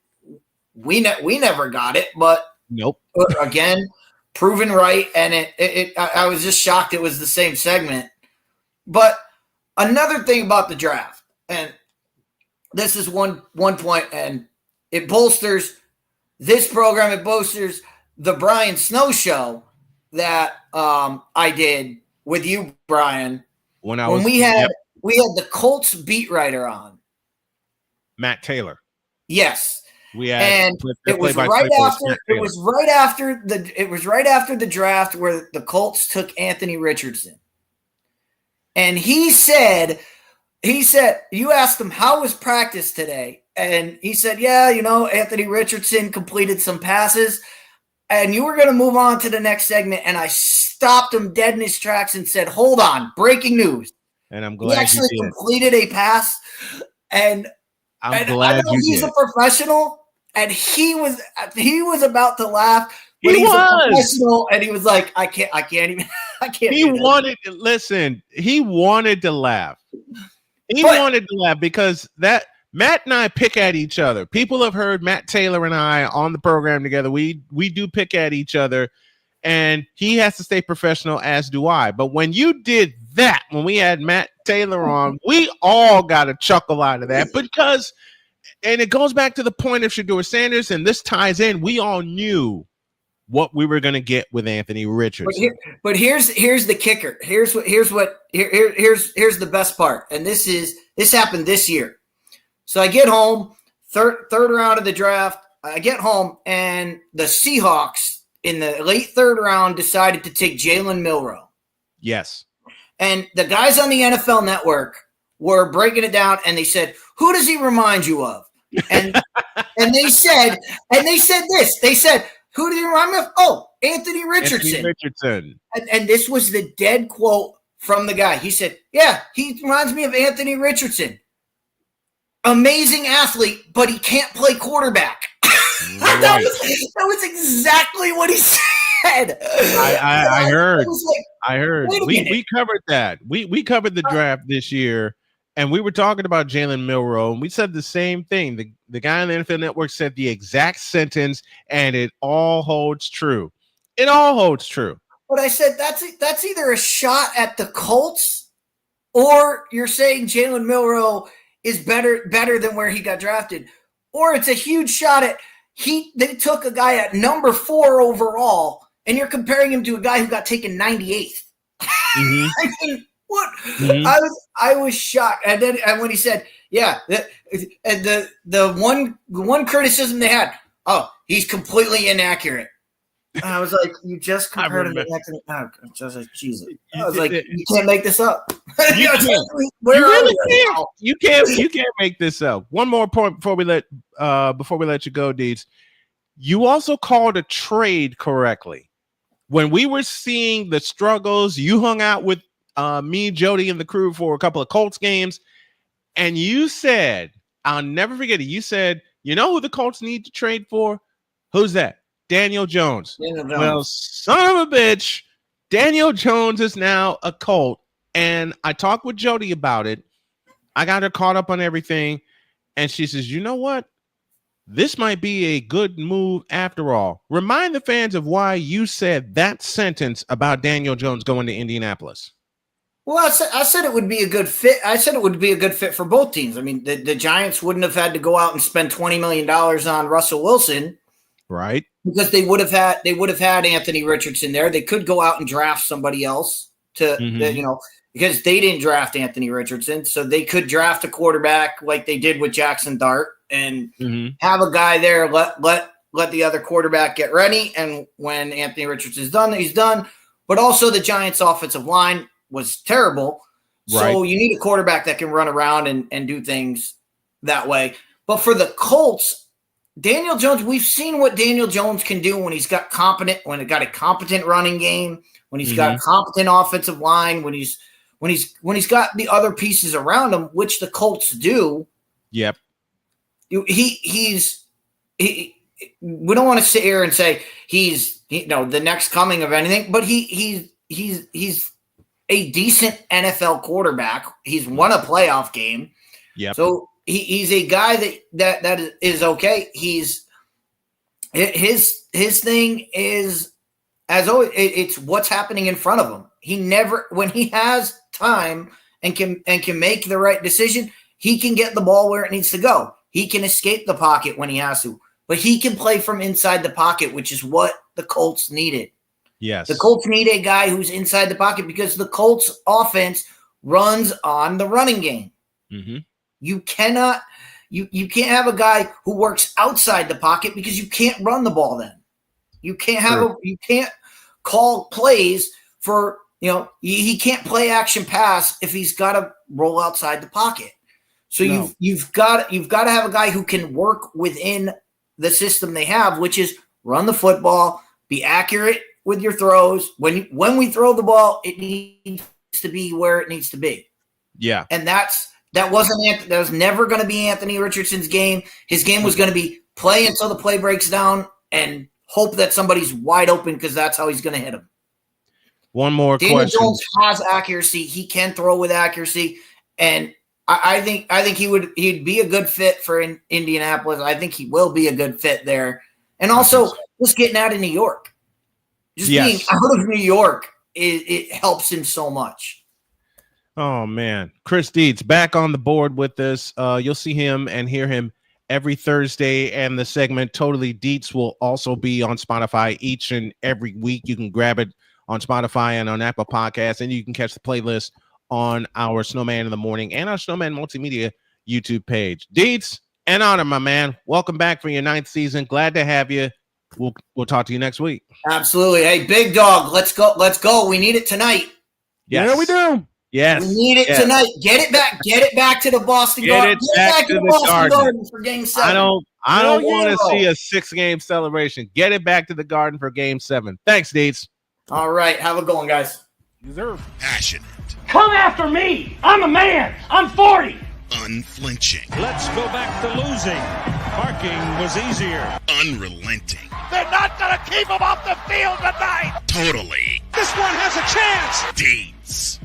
we never got it. But nope. Again, proven right, and I was just shocked it was the same segment. But another thing about the draft, and this is one point, and it bolsters this program. It bolsters the Brian Snow show that I did with you, Brian, when we had the Colts beat writer on, Matt Taylor. Yes. We had, and it was right after the draft where the Colts took Anthony Richardson. And he said, you asked him, how was practice today? And he said, yeah, Anthony Richardson completed some passes. And you were going to move on to the next segment. And I stopped him dead in his tracks and said, hold on, breaking news. And I'm glad he actually completed a pass. And I'm glad he's a professional. And he was about to laugh. But he's a professional, and he was like, I can't even. He wanted to laugh. He wanted to laugh because that Matt and I pick at each other. People have heard Matt Taylor and I on the program together. We do pick at each other, and he has to stay professional, as do I. But when you did that, when we had Matt Taylor on, we all got a chuckle out of that because. And it goes back to the point of Shedeur Sanders, and this ties in. We all knew what we were going to get with Anthony Richardson. But here's the kicker. Here's the best part. And this happened this year. So I get home, third round of the draft. I get home, and the Seahawks in the late third round decided to take Jalen Milroe. Yes. And the guys on the NFL Network were breaking it down, and they said, "Who does he remind you of?" And they said this. They said, "Who do you remind me of?" Oh, Anthony Richardson. And this was the dead quote from the guy. He said, "Yeah, he reminds me of Anthony Richardson. Amazing athlete, but he can't play quarterback." Right. that was exactly what he said. I heard. I heard. We covered that. We covered the draft this year. And we were talking about Jalen Milroe, and we said the same thing. The guy on the NFL Network said the exact sentence, and it all holds true. It all holds true. But I said that's either a shot at the Colts, or you're saying Jalen Milroe is better than where he got drafted, or it's a huge shot at they took a guy at number 4 overall, and you're comparing him to a guy who got taken 98th. Mm-hmm. I mean. What? Mm-hmm. I was shocked, and when he said, "Yeah," and the one criticism they had, "Oh, he's completely inaccurate," and I was like, "You just compared him to Anthony." I was like, Jesus. I was like, "You can't make this up." You can't make this up. One more point before we let you go, Deeds. You also called a trade correctly. When we were seeing the struggles, you hung out with me, Jody, and the crew for a couple of Colts games, and you said, I'll never forget it. You said, you know who the Colts need to trade for? Who's that? Daniel Jones. Well, son of a bitch, Daniel Jones is now a Colt, and I talked with Jody about it. I got her caught up on everything, and she says, you know what? This might be a good move after all. Remind the fans of why you said that sentence about Daniel Jones going to Indianapolis. Well, I said it would be a good fit. I said it would be a good fit for both teams. I mean, the Giants wouldn't have had to go out and spend $20 million on Russell Wilson, right? Because they would have had Anthony Richardson there. They could go out and draft somebody else to because they didn't draft Anthony Richardson, so they could draft a quarterback like they did with Jackson Dart and have a guy there. Let the other quarterback get ready, and when Anthony Richardson's done, he's done. But also, the Giants' offensive line was terrible. Right. So you need a quarterback that can run around and do things that way. But for the Colts, Daniel Jones, we've seen what Daniel Jones can do when he's got a competent running game, when he's got a competent offensive line, when he's got the other pieces around him, which the Colts do. Yep. We don't want to sit here and say he's the next coming of anything, but he's a decent NFL quarterback. He's won a playoff game. Yeah. So he's a guy that is okay. His thing is as always, it's what's happening in front of him. He never, when he has time and can make the right decision, he can get the ball where it needs to go. He can escape the pocket when he has to, but he can play from inside the pocket, which is what the Colts needed. Yes. The Colts need a guy who's inside the pocket because the Colts offense runs on the running game. Mm-hmm. You cannot, you can't have a guy who works outside the pocket because you can't run the ball then. You can't have you can't call plays for, he can't play action pass if he's got to roll outside the pocket. So you've got to have a guy who can work within the system they have, which is run the football, be accurate with your throws. When we throw the ball, it needs to be where it needs to be. Yeah. And that was never going to be Anthony Richardson's game. His game was going to be play until the play breaks down and hope that somebody's wide open because that's how he's going to hit him. One more Daniel question. Jones has accuracy. He can throw with accuracy. And I think he'd be a good fit for Indianapolis. I think he will be a good fit there. And also just getting out of New York. Just being out of New York, it helps him so much. Oh, man. Chris Dietz back on the board with us. You'll see him and hear him every Thursday, and the segment Totally Dietz will also be on Spotify each and every week. You can grab it on Spotify and on Apple Podcasts, and you can catch the playlist on our Snowman in the Morning and our Snowman Multimedia YouTube page. Dietz, an honor, my man. Welcome back for your 9th season. Glad to have you. We'll talk to you next week. Absolutely. Hey, big dog, let's go. We need it tonight. Yes. Yeah, we do. Yes. We need it tonight. Get it back to the Boston Garden. Get it back to the Boston Garden for Game 7. I don't want to see a 6-game celebration. Get it back to the Garden for Game 7. Thanks, Dietz. All right. Have a good one, guys. Passionate. Come after me. I'm a man. I'm 40. Unflinching. Let's go back to losing. Parking was easier. Unrelenting. They're not going to keep him off the field tonight. Totally. This one has a chance. Dietz.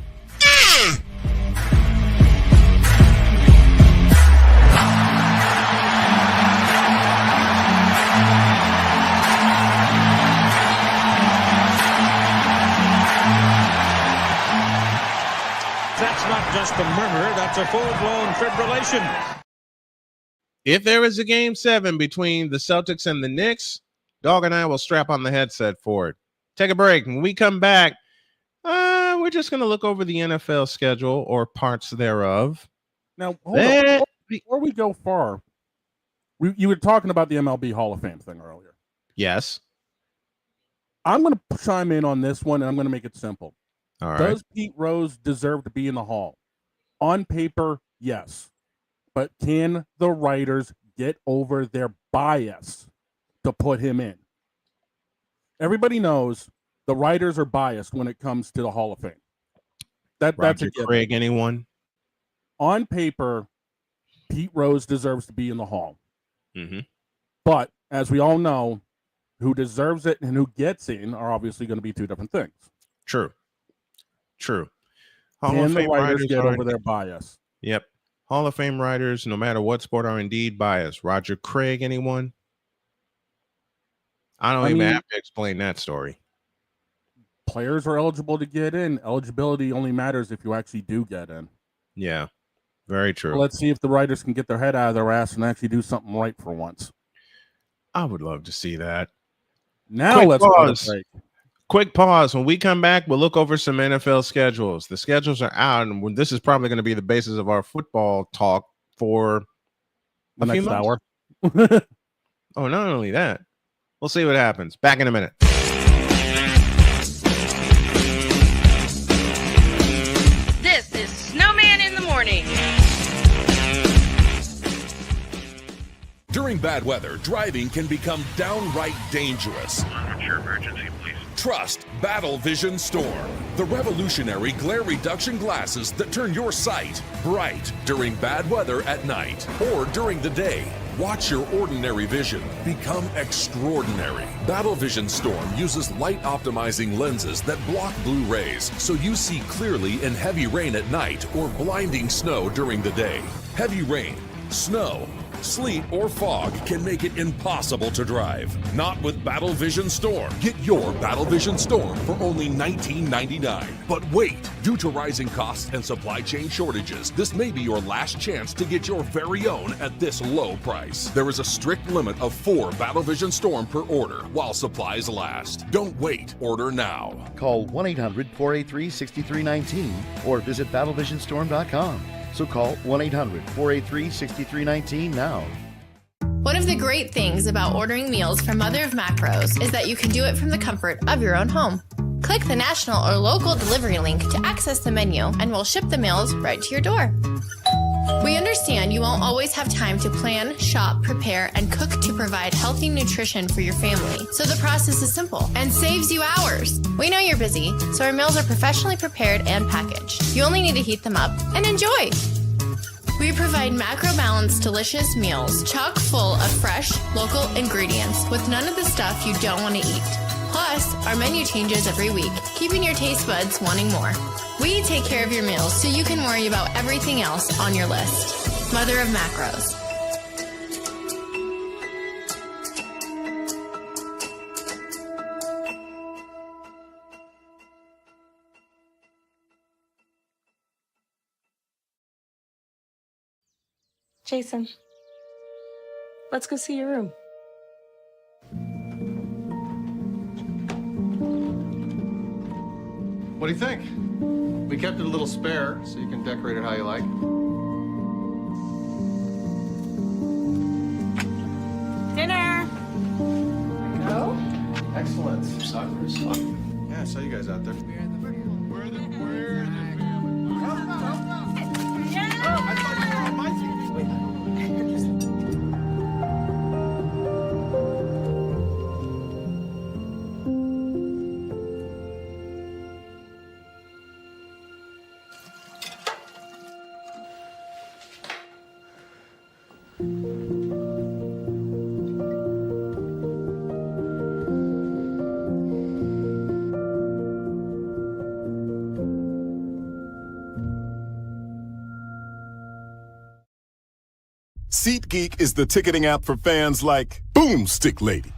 That's not just a murmur, that's a full-blown fibrillation. If there is a Game 7 between the Celtics and the Knicks, Dog and I will strap on the headset for it. Take a break. When we come back, we're just going to look over the NFL schedule or parts thereof. Now, hold on. Before we go far, you were talking about the MLB Hall of Fame thing earlier. Yes. I'm going to chime in on this one, and I'm going to make it simple. All right. Does Pete Rose deserve to be in the Hall? On paper, yes. But can the writers get over their bias to put him in? Everybody knows the writers are biased when it comes to the Hall of Fame. That's a given. Craig, anyone? On paper, Pete Rose deserves to be in the Hall. Mm-hmm. But as we all know, who deserves it and who gets in are obviously going to be two different things. True. Can the writers get over their bias? Yep. Hall of Fame writers, no matter what sport, are indeed biased. Roger Craig, anyone? I don't even have to explain that story. Players are eligible to get in. Eligibility only matters if you actually do get in. Yeah, very true. So let's see if the writers can get their head out of their ass and actually do something right for once. I would love to see that. Now let's pause. Quick pause. When we come back, we'll look over some NFL schedules. The schedules are out, and this is probably going to be the basis of our football talk for the next hour. Oh, not only that. We'll see what happens. Back in a minute. This is Snowman in the Morning. During bad weather, driving can become downright dangerous. What's your emergency, please? Trust Battle Vision Storm, the revolutionary glare reduction glasses that turn your sight bright during bad weather at night or during the day. Watch your ordinary vision become extraordinary. Battle Vision Storm uses light optimizing lenses that block blue rays so you see clearly in heavy rain at night or blinding snow during the day. Heavy rain, snow, Sleet or fog can make it impossible to drive. Not with Battle Vision Storm. Get your Battle Vision Storm for only $19.99. But wait, due to rising costs and supply chain shortages, this may be your last chance to get your very own at this low price. There is a strict limit of 4 Battle Vision Storm per order while supplies last. Don't wait, order now. Call 1-800-483-6319 or visit battlevisionstorm.com. So call 1-800-483-6319 now. One of the great things about ordering meals from Mother of Macros is that you can do it from the comfort of your own home. Click the national or local delivery link to access the menu, and we'll ship the meals right to your door. We understand you won't always have time to plan, shop, prepare, and cook to provide healthy nutrition for your family, so the process is simple and saves you hours. We know you're busy, so our meals are professionally prepared and packaged. You only need to heat them up and enjoy. We provide macro-balanced, delicious meals chock full of fresh, local ingredients with none of the stuff you don't want to eat. Plus, our menu changes every week, keeping your taste buds wanting more. We take care of your meals so you can worry about everything else on your list. Mother of Macros. Jason, let's go see your room. What do you think? We kept it a little spare, so you can decorate it how you like. Dinner! Go? Excellent. Soccer is fun. Yeah, I saw you guys out there. SeatGeek is the ticketing app for fans like Boomstick Lady.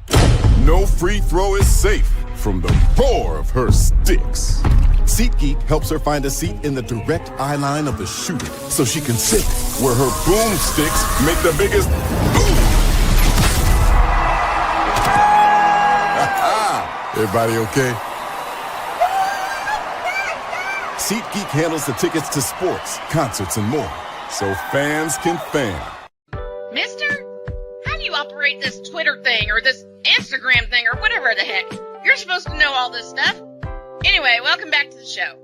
No free throw is safe from the roar of her sticks. SeatGeek helps her find a seat in the direct eye line of the shooter so she can sit where her boomsticks make the biggest boom. Everybody okay? SeatGeek handles the tickets to sports, concerts, and more, so fans can fan. Mister, how do you operate this Twitter thing or this Instagram thing or whatever the heck? You're supposed to know all this stuff. Anyway, welcome back to the show.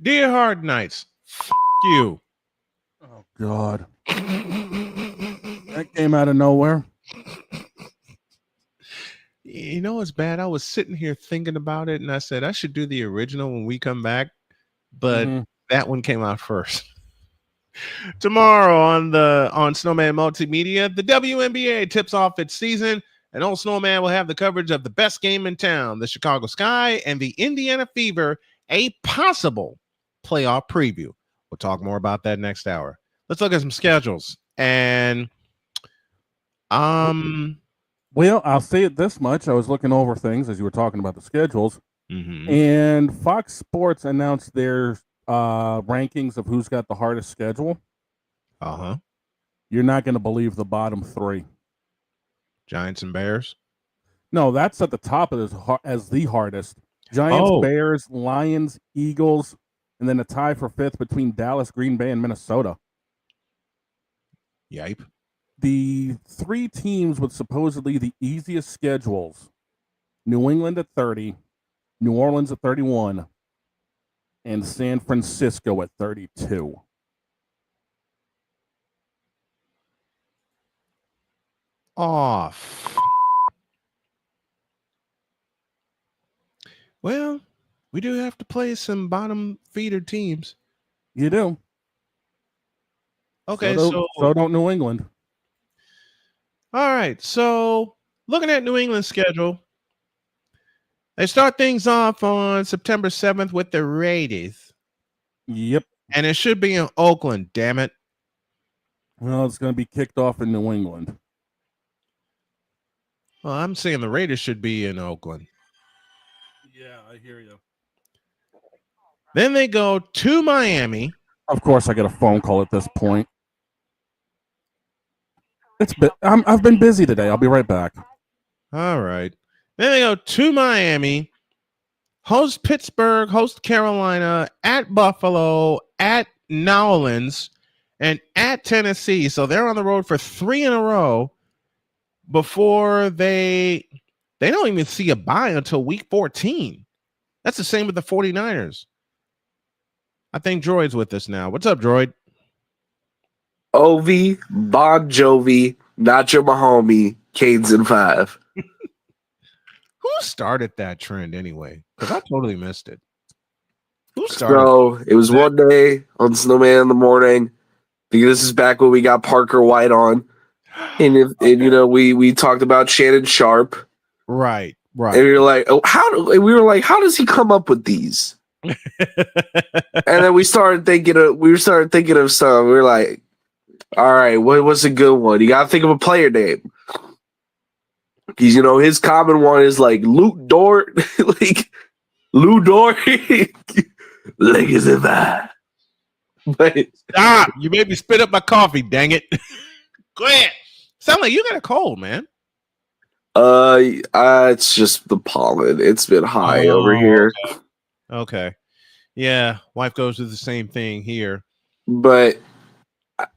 Dear Hard Knights, you. Oh, God. That came out of nowhere. You know what's bad? I was sitting here thinking about it, and I said I should do the original when we come back, but that one came out first. Tomorrow on Snowman Multimedia, the WNBA tips off its season, and old Snowman will have the coverage of the best game in town, the Chicago Sky and the Indiana Fever, a possible playoff preview. We'll talk more about that next hour. Let's look at some schedules. And well, I'll say it this much. I was looking over things as you were talking about the schedules, and Fox Sports announced their rankings of who's got the hardest schedule. You're not going to believe the bottom 3. Giants and Bears? No, that's at the top of this as the hardest. Giants, Bears, Lions, Eagles, and then a tie for 5th between Dallas, Green Bay, and Minnesota. Yipe. The 3 teams with supposedly the easiest schedules: New England at 30, New Orleans at 31, and San Francisco at 32. Off. Well, we do have to play some bottom feeder teams. You do. Okay, so don't New England. All right, so looking at New England's schedule, they start things off on September 7th with the Raiders. Yep. And it should be in Oakland, damn it. Well, it's going to be kicked off in New England. Well, I'm saying the Raiders should be in Oakland. Yeah, I hear you. Then they go to Miami. Of course, I get a phone call at this point. I've been busy today. I'll be right back. All right. Then they go to Miami, host Pittsburgh, host Carolina, at Buffalo, at New Orleans, and at Tennessee. So they're on the road for 3 in a row before they don't even see a bye until week 14. That's the same with the 49ers. I think Droid's with us now. What's up, Droid? Ovi, Bon Jovi, Nacho Mahomie, Canes in 5. Who started that trend anyway? Because I totally missed it. Who started? So it was one day on Snowman in the morning. Because this is back when we got Parker White on, and you know we talked about Shannon Sharp, right? And we were like, oh, how does he come up with these? And then we started thinking of some. We were like, all right, what's a good one? You gotta think of a player name. Because his common one is like Luke Dort, like Lou Dort, like is it bad? But stop! You made me spit up my coffee. Dang it! Go ahead. Sound like you got a cold, man. It's just the pollen. It's been high over here. Okay. Yeah, wife goes through the same thing here. But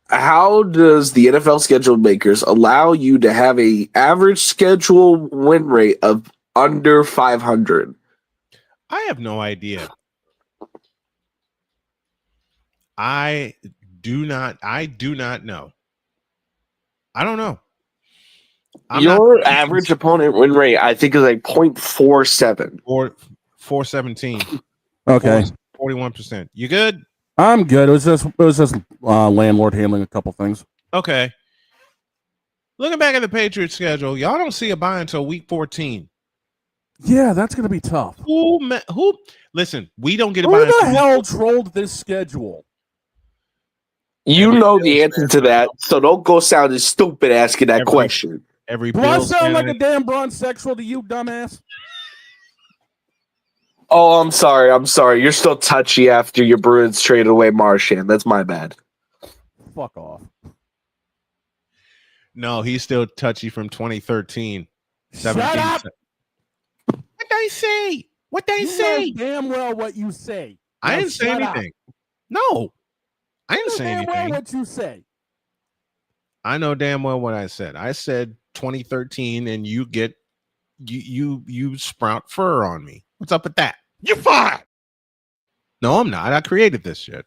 how does the NFL schedule makers allow you to have a average schedule win rate of under 500? I have no idea. I do not know. I don't know. Your average opponent win rate, I think, is like 0.47 or 417. Okay, 41%. You good? I'm good. It was just landlord handling a couple things. Okay. Looking back at the Patriots schedule, y'all don't see a bye until week 14. Yeah, that's gonna be tough. Who? Listen, we don't get a bye. Who the hell trolled this schedule? You know the answer to that, so don't go sounding stupid asking that question. Do I sound like a damn bronzexual to you, dumbass? Oh, I'm sorry. You're still touchy after your Bruins traded away Marchand. That's my bad. Fuck off. No, he's still touchy from 2013. Shut up! What they say? What they say? Know damn well what you say. I Now didn't say shut anything. up. No, I didn't say Damn well anything. what you say. I know damn well what I said. I said 2013, and you get you sprout fur on me. What's up with that? You're fired. No, I'm not. I created this shit.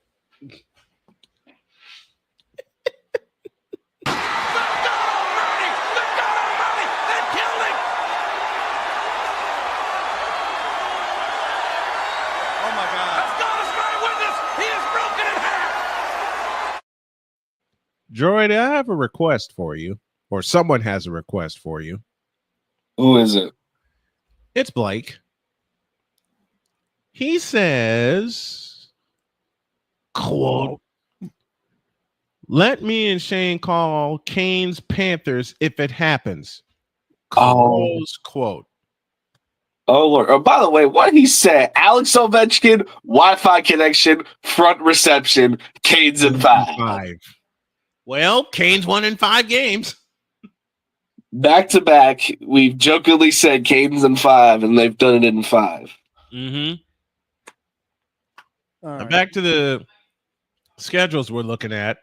Droid, I have a request for you, or someone has a request for you. Who is it? It's Blake. He says, quote, let me and Shane call Canes Panthers if it happens. Close quote. Oh, Lord. Oh, by the way, what he said, Alex Ovechkin, Wi-Fi connection, front reception, Canes in 5. Well, Canes won in 5 games. Back to back, we've jokingly said Canes in 5, and they've done it in 5. Mm-hmm. Right. Back to the schedules we're looking at.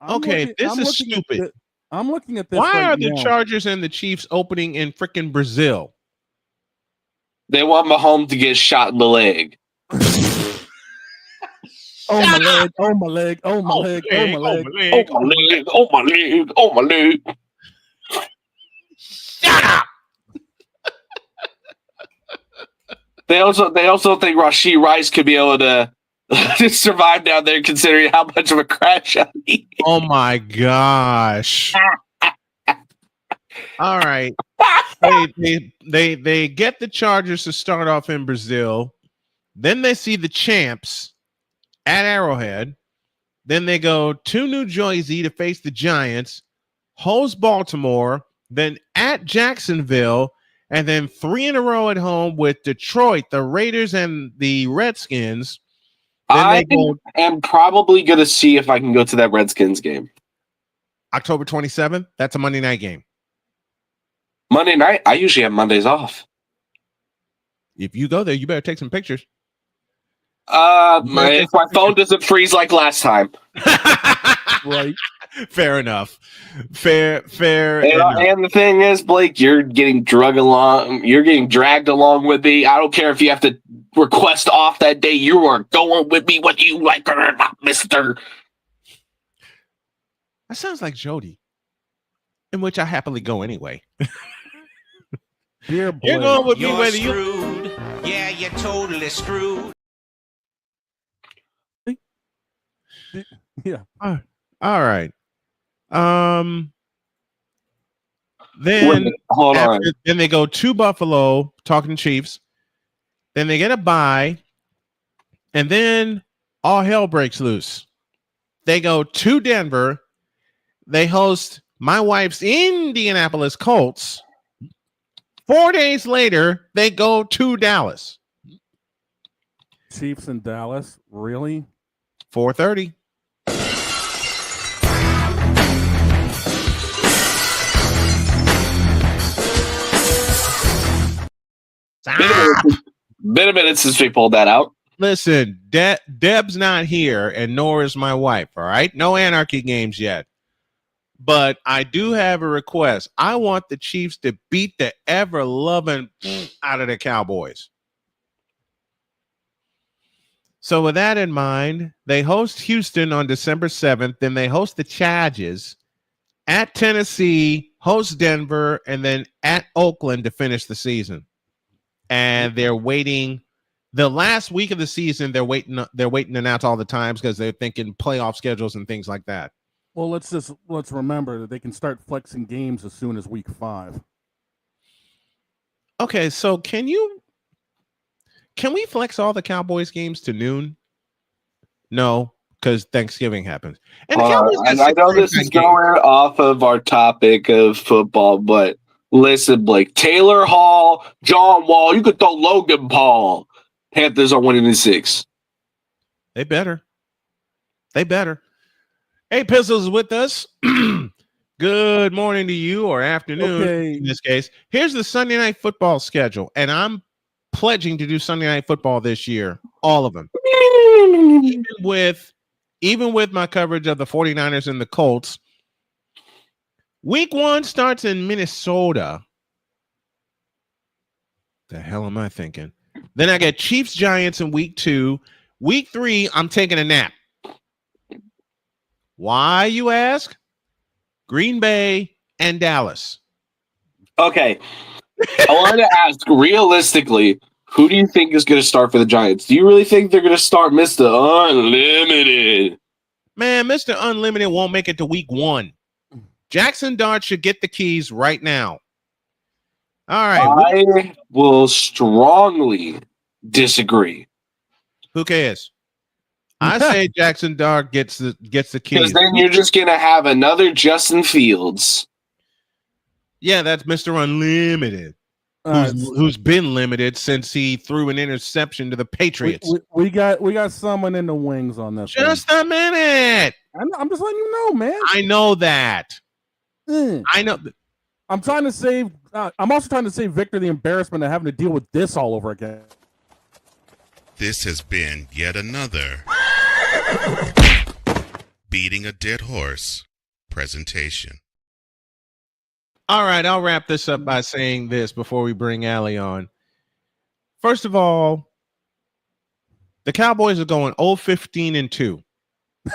This is stupid. I'm looking at this. Why right are the now. Chargers and the Chiefs opening in freaking Brazil? They want Mahomes to get shot in the leg. Oh my leg! Oh my leg! Oh my leg! Oh my leg! Oh my leg! Oh my leg! Oh my leg! Shut up! They also think Rashee Rice could be able to survive down there, considering how much of a crash out he. Oh my gosh! All right, they get the Chargers to start off in Brazil, then they see the champs at Arrowhead, Then they go to New Jersey to face the Giants, host Baltimore, then at Jacksonville, and then 3 in a row at home with Detroit, the Raiders, and the Redskins. Then I am probably going to see if I can go to that Redskins game. October 27th, that's a Monday night game. Monday night? I usually have Mondays off. If you go there, you better take some pictures. My phone doesn't freeze like last time. Right. Fair enough. Fair enough. And the thing is, Blake, you're getting dragged along with me. I don't care if you have to request off that day. You are going with me, whether you like it or not, mister. That sounds like Jody, in which I happily go anyway. You're going with me whether you... screwed. Yeah, you're totally screwed. Yeah. All right. Then hold on. Then they go to Buffalo, talking Chiefs. Then they get a bye, and then all hell breaks loose. They go to Denver. They host my wife's Indianapolis Colts. 4 days later, they go to Dallas. Chiefs in Dallas, really? 4:30. Been a minute since we pulled that out. Listen, Deb's not here, and nor is my wife, all right? No anarchy games yet. But I do have a request. I want the Chiefs to beat the ever-loving out of the Cowboys. So with that in mind, they host Houston on December 7th. Then they host the Chargers at Tennessee, host Denver, and then at Oakland to finish the season. And they're waiting the last week of the season. They're waiting to announce all the times because they're thinking playoff schedules and things like that. Well, let's remember that they can start flexing games as soon as week 5. Okay, so can we flex all the Cowboys games to noon? No, because Thanksgiving happens. And I know this is going off of our topic of football, but listen, Blake, Taylor Hall, John Wall, you could throw Logan Paul. Panthers are winning in 6. They better. Hey, Pistols is with us. Good morning to you, or afternoon in this case. Here's the Sunday Night Football schedule, and I'm pledging to do Sunday Night Football this year, all of them. Even with my coverage of the 49ers and the Colts. Week 1 starts in Minnesota. The hell am I thinking? Then I get Chiefs Giants in week 2. Week 3, I'm taking a nap. Why, you ask? Green Bay and Dallas. Okay. I wanted to ask, realistically, who do you think is going to start for the Giants? Do you really think they're going to start Mr. Unlimited? Man, Mr. Unlimited won't make it to week 1. Jackson Dart should get the keys right now. All right. I will strongly disagree. Who cares? I say Jackson Dart gets the keys. Because then you're just going to have another Justin Fields. Yeah, that's Mr. Unlimited, who's been limited since he threw an interception to the Patriots. We got someone in the wings on this. Just a minute. I'm just letting you know, man. I know that. I know. I'm trying to save. I'm also trying to save Victor the embarrassment of having to deal with this all over again. This has been yet another Beating a Dead Horse presentation. All right, I'll wrap this up by saying this before we bring Allie on. First of all, the Cowboys are going 0-15-2.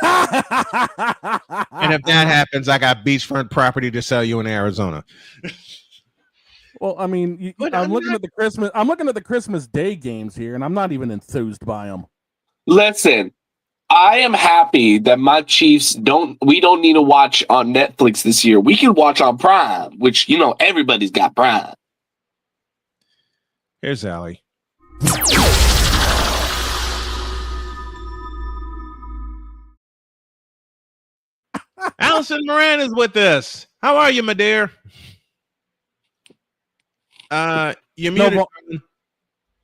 And if that happens, I got beachfront property to sell you in Arizona. Well, I mean, I'm looking at the Christmas Day games here, and I'm not even enthused by them. Listen, I am happy that my Chiefs we don't need to watch on Netflix this year. We can watch on Prime, which, everybody's got Prime. Here's Allie. Allison Moran is with us. How are you, my dear? You're muted.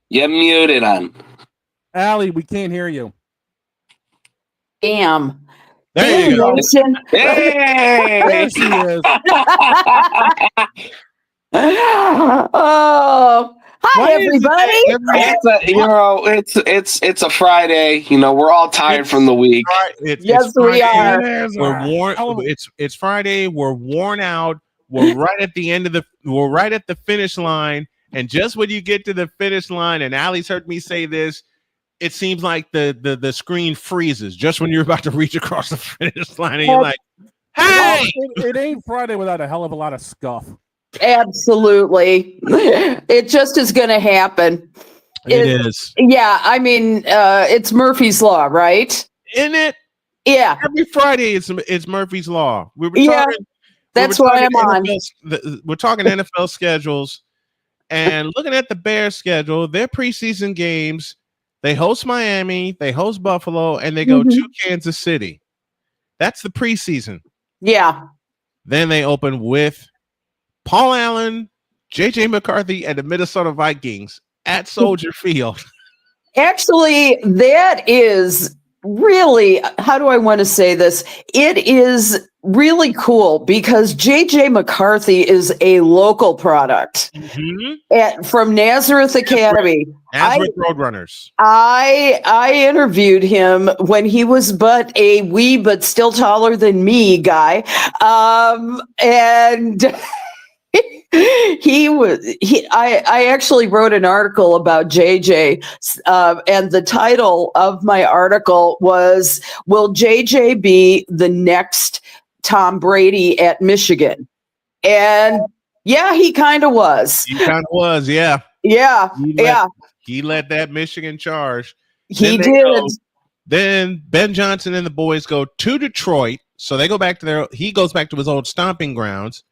You're muted on. Allie, we can't hear you. Damn. There you go. Hey! There she is. Oh, hi everybody. It's a Friday. You know, we're all tired from the week. Yes, we are. We're worn. It's Friday. We're worn out. We're right at the end of we're right at the finish line. And just when you get to the finish line, and Allie's heard me say this, it seems like the screen freezes just when you're about to reach across the finish line, and you're like, "Hey!" It ain't Friday without a hell of a lot of scuff. Absolutely. It just is going to happen. It is. Yeah, I mean, it's Murphy's Law, right? Isn't it? Yeah. Every Friday, it's Murphy's Law. That's why I'm on. We're talking NFL schedules, and looking at the Bears schedule, their preseason games, they host Miami, they host Buffalo, and they go to Kansas City. That's the preseason. Yeah. Then they open with Paul Allen, J.J. McCarthy, and the Minnesota Vikings at Soldier Field. Actually, that is really, how do I want to say this? It is really cool because J.J. McCarthy is a local product from Nazareth Academy. Nazareth Roadrunners. I interviewed him when he was but a wee but still taller than me guy. And I actually wrote an article about JJ, and the title of my article was, "Will JJ be the next Tom Brady at Michigan?" And yeah, he kind of was. He kind of was, yeah. Yeah, He led that Michigan charge. He did. Then Ben Johnson and the boys go to Detroit. So they go back to he goes back to his old stomping grounds.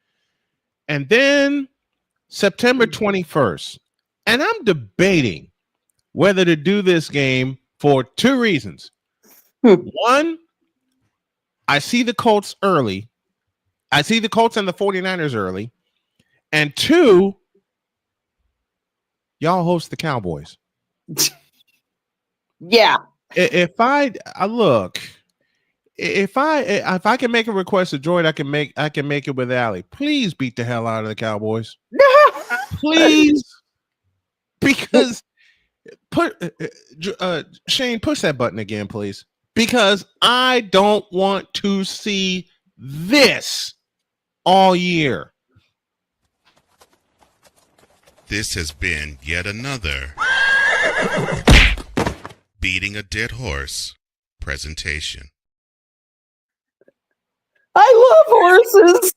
And then September 21st. And I'm debating whether to do this game for two reasons. One, I see the Colts early. I see the Colts and the 49ers early. And two, y'all host the Cowboys. Yeah. If I can make a request to Droid, I can make it with Allie. Please beat the hell out of the Cowboys. Please. Because Shane, push that button again, please. Because I don't want to see this all year. This has been yet another Beating a Dead Horse presentation. I love horses.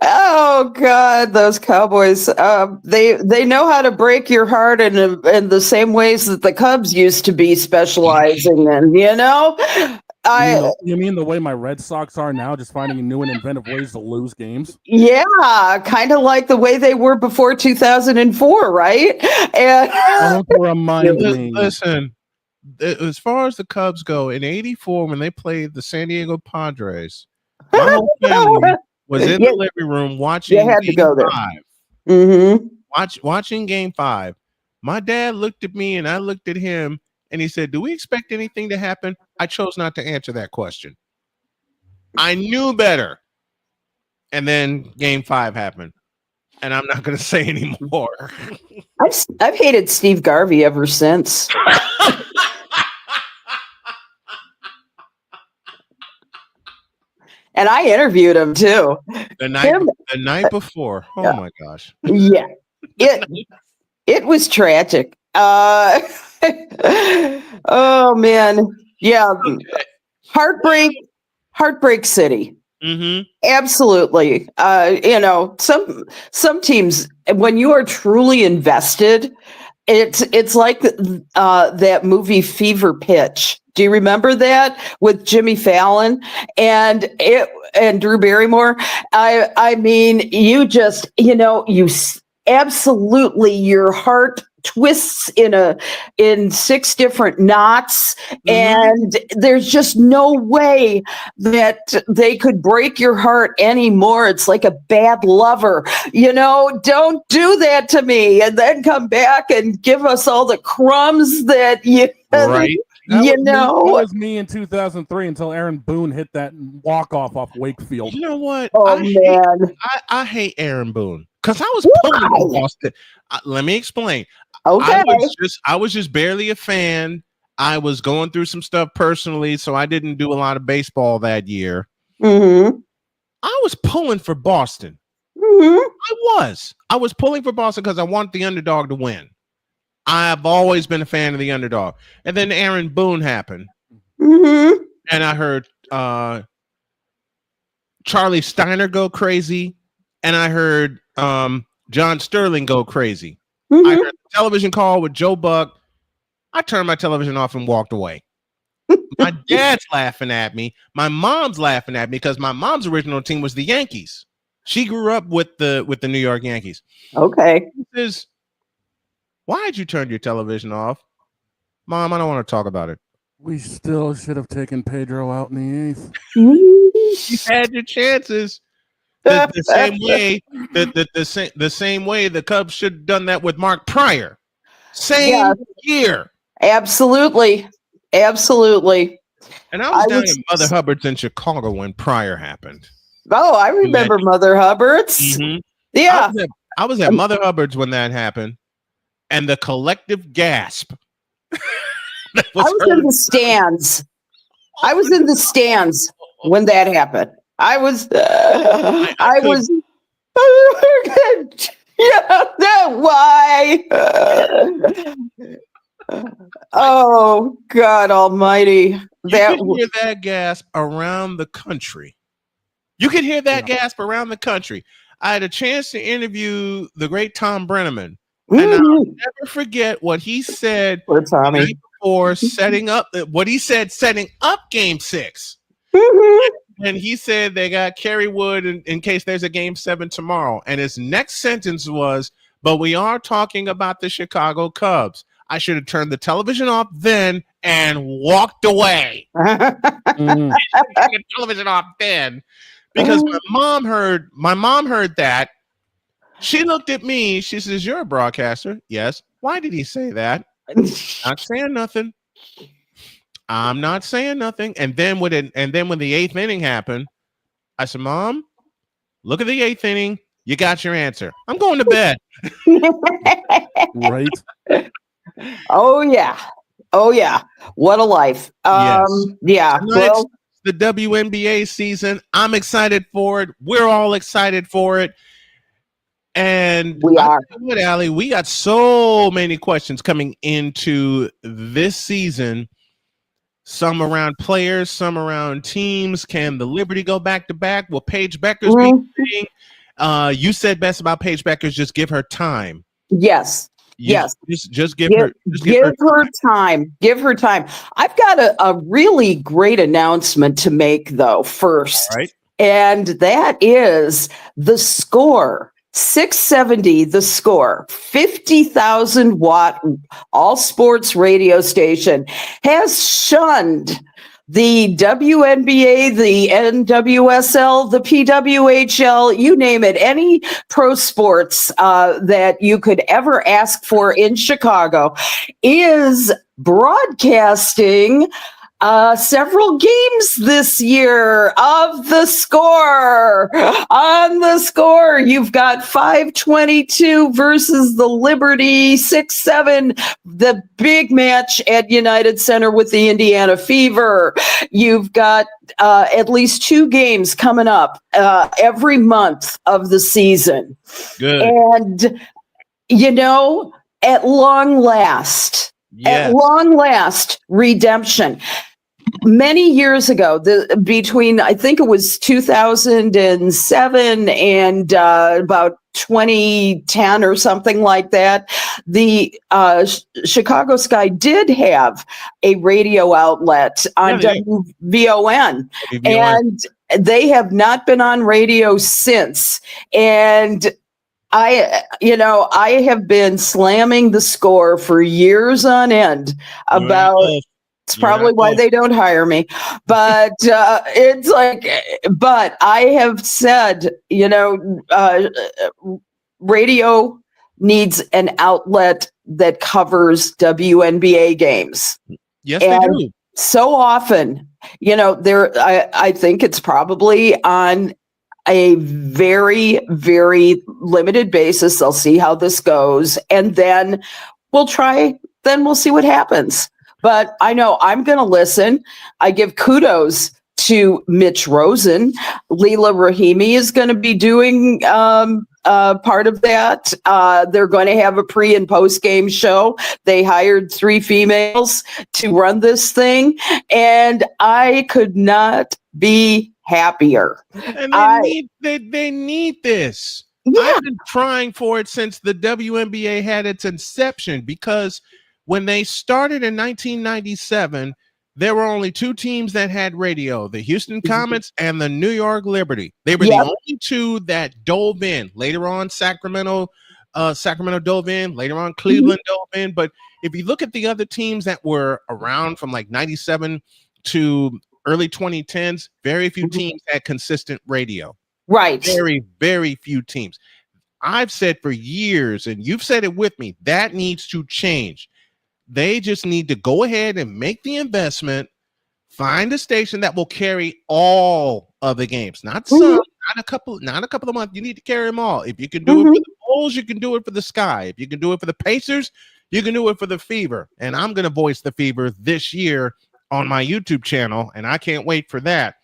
Oh God, those Cowboys! They know how to break your heart in the same ways that the Cubs used to be specializing in. You know, you mean the way my Red Sox are now, just finding new and inventive ways to lose games? Yeah, kind of like the way they were before 2004, right? And don't remind me. Listen, as far as the Cubs go, in '84 when they played the San Diego Padres, my whole family was in the living room watching. You had to go there. Watching Game 5. My dad looked at me and I looked at him, and he said, "Do we expect anything to happen?" I chose not to answer that question. I knew better. And then Game 5 happened, and I'm not going to say anymore. I've hated Steve Garvey ever since. And I interviewed him too. The night before. Oh my gosh. Yeah. It was tragic. Oh man. Yeah. Heartbreak City. Absolutely. Some teams, when you are truly invested, it's like that movie Fever Pitch. Do you remember that with Jimmy Fallon and Drew Barrymore? I mean, you just, you absolutely, your heart twists in 6 different knots, and there's just no way that they could break your heart anymore. It's like a bad lover, don't do that to me and then come back and give us all the crumbs that Right. That was me in 2003 until Aaron Boone hit that walk-off off Wakefield. You know what? Oh, man. I hate Aaron Boone because I was pulling for Boston. Let me explain. Okay. I was just barely a fan. I was going through some stuff personally, so I didn't do a lot of baseball that year. Mm-hmm. I was pulling for Boston. Mm-hmm. I was pulling for Boston because I want the underdog to win. I've always been a fan of the underdog. And then Aaron Boone happened. Mm-hmm. And I heard Charlie Steiner go crazy. And I heard John Sterling go crazy. Mm-hmm. I heard the television call with Joe Buck. I turned my television off and walked away. My dad's laughing at me. My mom's laughing at me because my mom's original team was the Yankees. She grew up with the New York Yankees. Okay. Why did you turn your television off? Mom, I don't want to talk about it. We still should have taken Pedro out in the 8th. You had your chances. The same way the same way the Cubs should have done that with Mark Pryor. Same year. Absolutely. Absolutely. And I was down at Mother Hubbard's in Chicago when Pryor happened. Oh, I remember Mother Hubbard's. Mm-hmm. Yeah. I was at Mother Hubbard's when that happened. And the collective gasp. I was in the stands. I was in the stands when that happened. I was. Why? Oh God Almighty! You could hear that gasp around the country. You could hear that gasp around the country. I had a chance to interview the great Tom Brenneman. And I'll never forget what he said the night before setting up Game 6. And he said they got Kerry Wood in case there's a Game 7 tomorrow. And his next sentence was, but we are talking about the Chicago Cubs. I should have turned the television off then and walked away. Turn the television off then. Because my mom heard that. She looked at me. She says, "You're a broadcaster." Yes. Why did he say that? Not saying nothing. I'm not saying nothing. And then when the 8th inning happened, I said, "Mom, look at the 8th inning. You got your answer. I'm going to bed." Right. Oh yeah. What a life. Yes. Yeah. Tonight's the WNBA season. I'm excited for it. We're all excited for it. And we are. What, Allie, we got so many questions coming into this season. Some around players, some around teams. Can the Liberty go back to back? Will Paige Beckers be playing? You said best about Paige Beckers. Just give her time. Yes. Just give her time. Give her time. I've got a really great announcement to make though first. All right. And that is the score. 670 The Score, 50,000 watt all sports radio station, has shunned the WNBA, the NWSL, the PWHL, you name it, any pro sports that you could ever ask for in Chicago, is broadcasting several games this year of The Score. On The Score, you've got 522 versus the Liberty, 6-7, the big match at United Center with the Indiana Fever. You've got at least 2 games coming up every month of the season. Good. And, at long last, redemption. Many years ago, between I think it was 2007 and about 2010 or something like that, the Chicago Sky did have a radio outlet on WVON, and they have not been on radio since. And I have been slamming the Score for years on end about. It's probably why they don't hire me, but it's like. But I have said, radio needs an outlet that covers WNBA games. Yes, they do. So often, I think it's probably on a very, very limited basis. They'll see how this goes, and then we'll see what happens. But I know I'm going to listen. I give kudos to Mitch Rosen. Leela Rahimi is going to be doing part of that. They're going to have a pre and post game show. They hired 3 females to run this thing, and I could not be happier. And they need this. Yeah. I've been trying for it since the WNBA had its inception, because when they started in 1997, there were only 2 teams that had radio, the Houston Comets and the New York Liberty. They were the only 2 that dove in. Later on, Sacramento dove in. Later on, Cleveland dove in. But if you look at the other teams that were around from like 97 to early 2010s, very few teams had consistent radio. Right. Very, very few teams. I've said for years, and you've said it with me, that needs to change. They just need to go ahead and make the investment, find a station that will carry all of the games, not some, not a couple of months. You need to carry them all. If you can do it for the Bulls, you can do it for the Sky. If you can do it for the Pacers, you can do it for the Fever. And I'm going to voice the Fever this year on my YouTube channel, and I can't wait for that.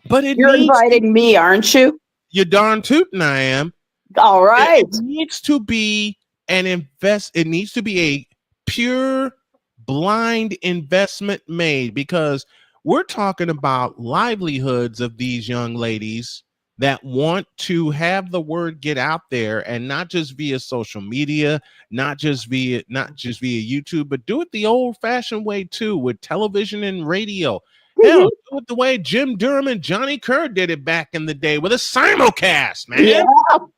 But you're inviting me, aren't you? You're darn tootin' I am. All right. It needs to be it needs to be a pure blind investment made, because we're talking about livelihoods of these young ladies that want to have the word get out there, and not just via social media, not just via YouTube, but do it the old-fashioned way too, with television and radio. Hell, do it the way Jim Durham and Johnny Kerr did it back in the day with a simulcast, man. Yeah,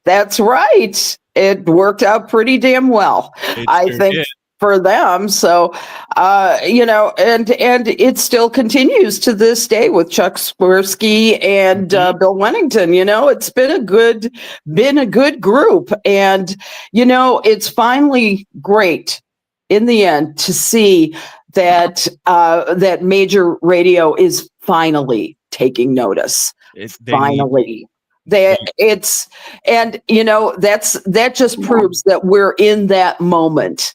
that's right. It worked out pretty damn well, I think. Did. For them. So, and it still continues to this day with Chuck Swirsky and Bill Wennington. It's been a good group. And, it's finally great in the end to see that, that major radio is finally taking notice. Finally. That just proves that we're in that moment.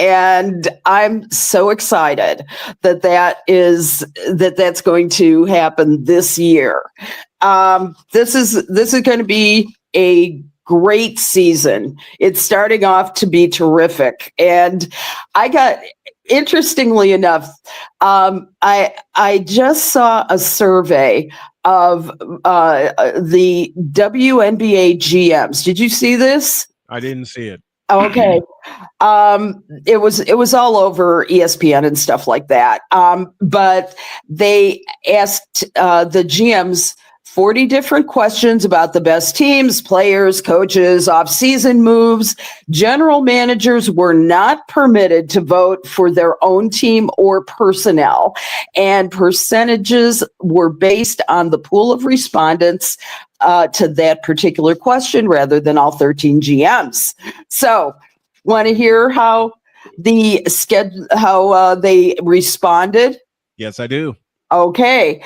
And I'm so excited that's going to happen this year. This is going to be a great season. It's starting off to be terrific. And interestingly enough, I just saw a survey of the WNBA GMs. Did you see this? I didn't see it. Okay. It was all over ESPN and stuff like that. But they asked the GMs 40 different questions about the best teams, players, coaches, off-season moves. General managers were not permitted to vote for their own team or personnel, and percentages were based on the pool of respondents to that particular question rather than all 13 GMs. So, want to hear how they responded? Yes, I do. Okay.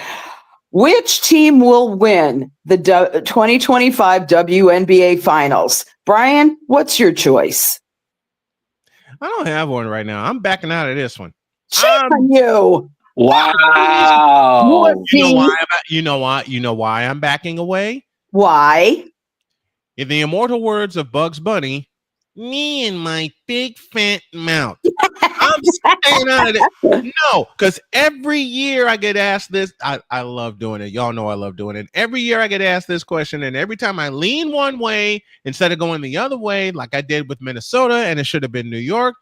Which team will win the 2025 WNBA Finals? Brian, what's your choice? I don't have one right now. I'm backing out of this one. Shame on you. Wow. You know why I'm backing away? Why? In the immortal words of Bugs Bunny, me and my big fat mouth. I'm staying out of it. No, because every year I get asked this. I love doing it. Y'all know I love doing it. Every year I get asked this question, and every time I lean one way instead of going the other way, like I did with Minnesota, and it should have been New York,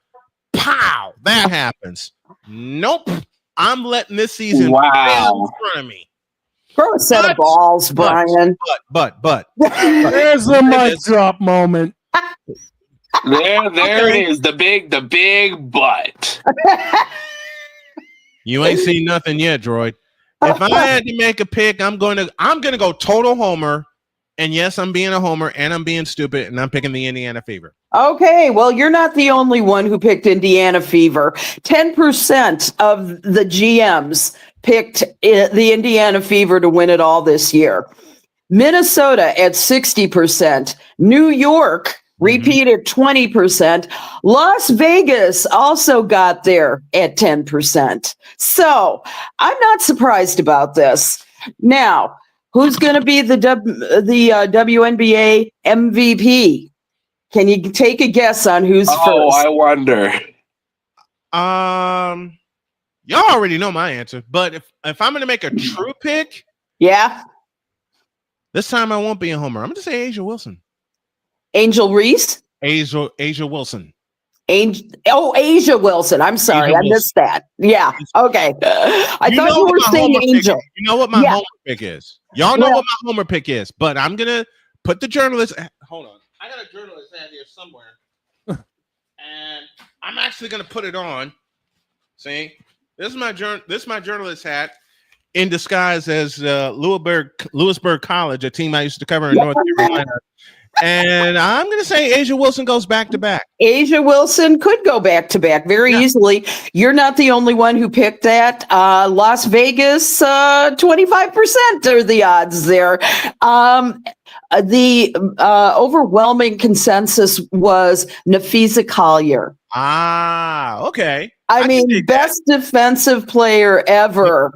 pow, that happens. Nope. I'm letting this season fail in front of me. Throw a set of balls, Brian. But. There's the mic drop moment. There it is. The big butt. You ain't seen nothing yet, Droid. If I had to make a pick, I'm gonna go total homer. And yes, I'm being a homer and I'm being stupid, and I'm picking the Indiana Fever. Okay, well, you're not the only one who picked Indiana Fever. 10% of the GMs picked the Indiana Fever to win it all this year. Minnesota at 60%. New York repeated 20%. Las Vegas also got there at 10%. So I'm not surprised about this. Now, who's going to be the WNBA MVP? Can you take a guess on who's first? Oh, I wonder. Y'all already know my answer, but if I'm going to make a true pick, yeah, this time I won't be a homer. I'm going to say Asia Wilson. Angel Reese? Asia Wilson. Asia Wilson. I'm sorry, I missed that. Yeah. Okay. I thought you were saying Angel. You know what my homer pick is. Y'all know what my homer pick is, but I'm gonna put the journalist. Hold on, I got a journalist hat here somewhere, and I'm actually gonna put it on. See, this is my journalist hat in disguise as Lewisburg College, a team I used to cover in North Carolina. And I'm going to say Asia Wilson goes back to back. Asia Wilson could go back to back very easily. You're not the only one who picked that. Las Vegas, 25% are the odds there. The overwhelming consensus was Nafisa Collier. Ah, okay. I mean, best defensive player ever.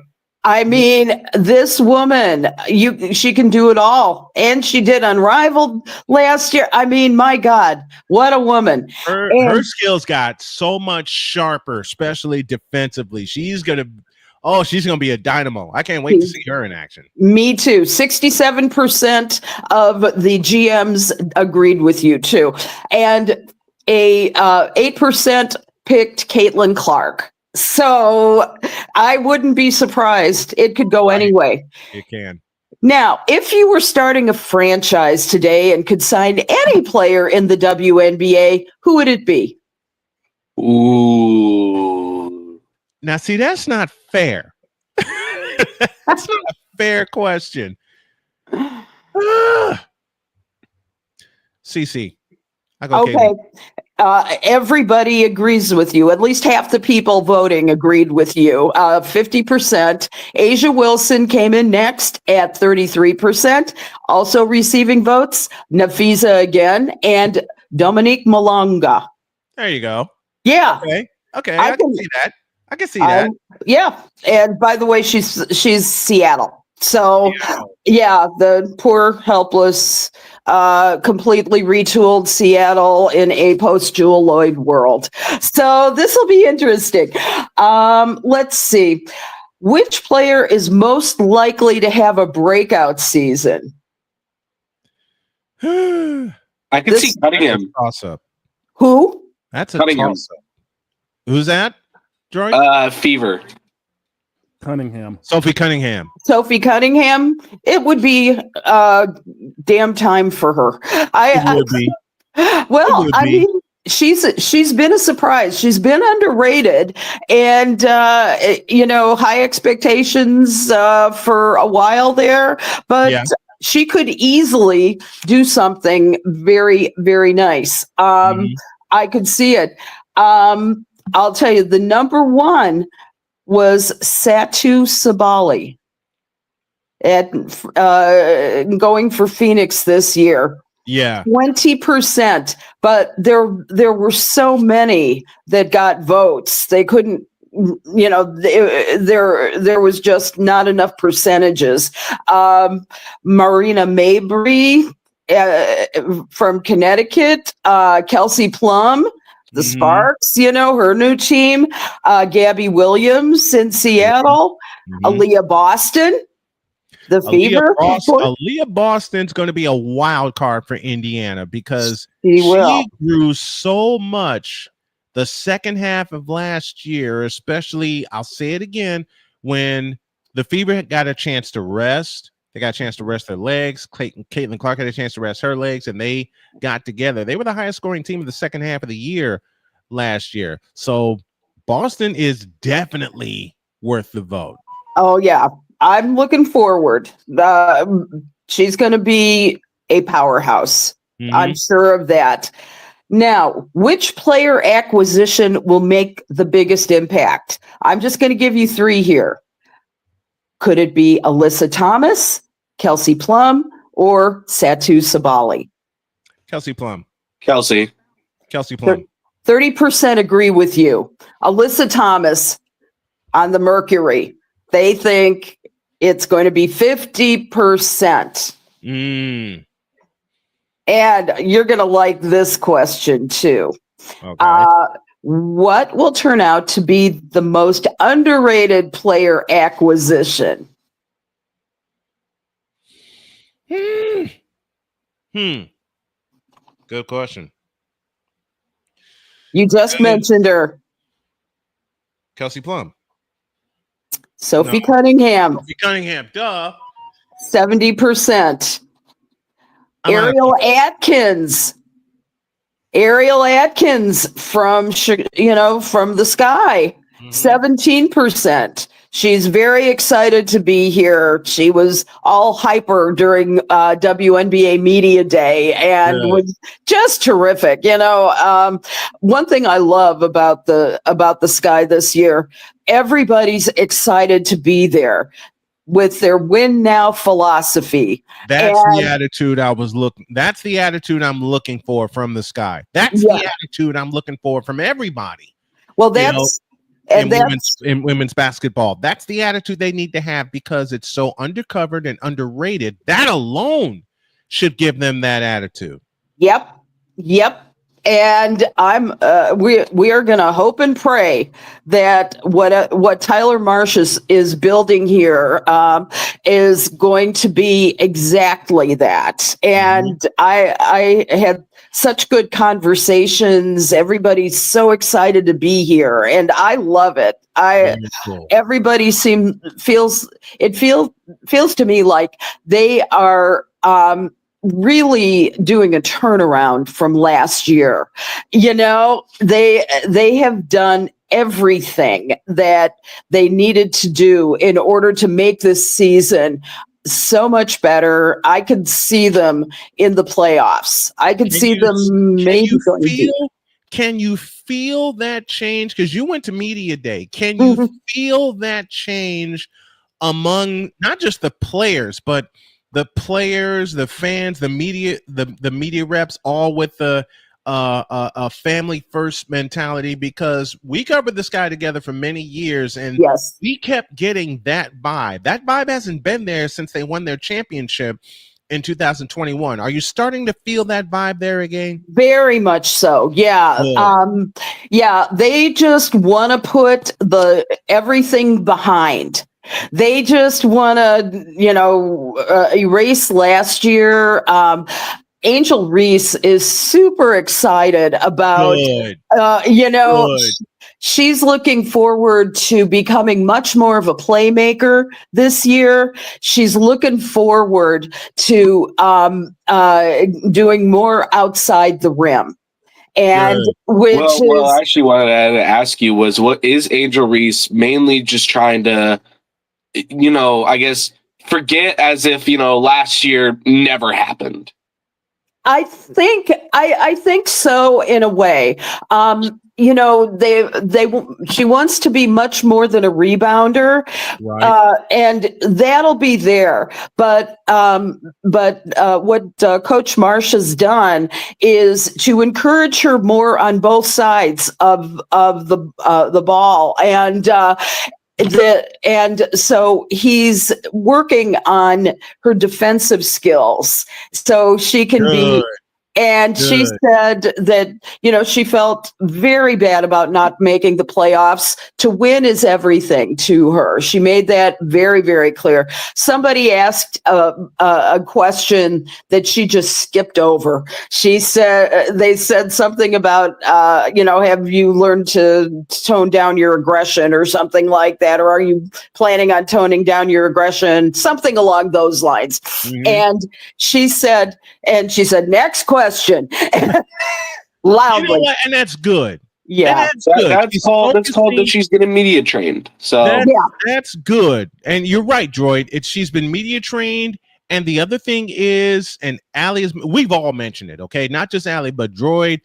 I mean, this woman, she can do it all. And she did Unrivaled last year. I mean, my God, what a woman. Her skills got so much sharper, especially defensively. She's going to be a dynamo. I can't wait to see her in action. Me too. 67% of the GMs agreed with you too. And 8% picked Caitlin Clark. So I wouldn't be surprised. It could go anyway. It can. Now, if you were starting a franchise today and could sign any player in the WNBA, who would it be? Ooh. Now, see, that's not fair. That's not a fair question. CC. I go okay. Everybody agrees with you. At least half the people voting agreed with you. 50%. Asia Wilson came in next at 33%. Also receiving votes, Nafisa again, and Dominique Malonga. There you go. Yeah. Okay. I can see that. I can see that. Yeah. And by the way, she's Seattle. So yeah, the poor, helpless, completely retooled Seattle in a post-Jewel Lloyd world. So this will be interesting. Let's see. Which player is most likely to have a breakout season? I can see Cunningham. Toss-up. Who? That's a Cunningham. toss-up. Who's that, Droid? Fever. Cunningham. Sophie Cunningham. Sophie Cunningham. It would be damn time for her. Mean, she's been a surprise. She's been underrated, and high expectations for a while there, but she could easily do something very, very nice. I could see it. I'll tell you, the number one was Satu Sabali at going for Phoenix this year. Yeah, 20%. But there were so many that got votes. They couldn't. There was just not enough percentages. Marina Mabry from Connecticut, Kelsey Plum. The Sparks, her new team, Gabby Williams in Seattle, Aaliyah Boston, the Fever. Aaliyah Boston's going to be a wild card for Indiana because she grew so much the second half of last year, especially, I'll say it again, when the Fever got a chance to rest. They got a chance to rest their legs. Caitlin Clark had a chance to rest her legs, and they got together. They were the highest scoring team in the second half of the year last year. So Boston is definitely worth the vote. Oh, yeah. I'm looking forward. She's going to be a powerhouse. I'm sure of that. Now, which player acquisition will make the biggest impact? I'm just going to give you 3 here. Could it be Alyssa Thomas, Kelsey Plum, or Satu Sabali? Kelsey Plum. Kelsey Plum. 30% agree with you. Alyssa Thomas on the Mercury. They think it's going to be 50%. And you're going to like this question too. Okay. What will turn out to be the most underrated player acquisition? Good question. You just mentioned her. Kelsey Plum. Sophie Cunningham. Sophie Cunningham. Duh. 70%. Ariel Atkins from the Sky, 17%. She's very excited to be here. She was all hyper during WNBA Media Day and was just terrific. One thing I love about the Sky this year, everybody's excited to be there with their win now philosophy. That's the attitude that's the attitude I'm looking for from the Sky. That's the attitude I'm looking for from everybody. Well, in women's basketball. That's the attitude they need to have because it's so undercovered and underrated. That alone should give them that attitude. Yep. And we are going to hope and pray that what Tyler Marsh is building here is going to be exactly that. And I had such good conversations. Everybody's so excited to be here, and I love it. Everybody feels to me like they are really doing a turnaround from last year. They have done everything that they needed to do in order to make this season so much better. I could see them in the playoffs. I could see them maybe going deep. Can you feel that change? Because you went to Media Day. Can you feel that change among not just the players, but the players, the fans, the media, the media reps, all with the a family first mentality? Because we covered this guy together for many years, and we kept getting that vibe. That vibe hasn't been there since they won their championship in 2021. Are you starting to feel that vibe there again? Very much so. Yeah. They just want to put everything behind. They just want to, erase last year. Angel Reese is super excited about, she's looking forward to becoming much more of a playmaker this year. She's looking forward to doing more outside the rim. And I actually wanted to ask you what is Angel Reese mainly just trying to, I guess forget as if, last year never happened? I think so in a way. She wants to be much more than a rebounder, and that'll be there. But what Coach Marsh has done is to encourage her more on both sides of the ball, and so he's working on her defensive skills so she can And she Good. said that, she felt very bad about not making the playoffs. To win is everything to her. She made that very, very clear. Somebody asked a question that she just skipped over. They said something about, have you learned to tone down your aggression or something like that? Or are you planning on toning down your aggression? Something along those lines. Mhm. And she said, next question. Loudly. You know what? And that's good. Yeah. And that's good. That's called that she's getting media trained. So that's good. And you're right, Droid. She's been media trained. And the other thing is, and Allie we've all mentioned it, okay? Not just Allie, but Droid,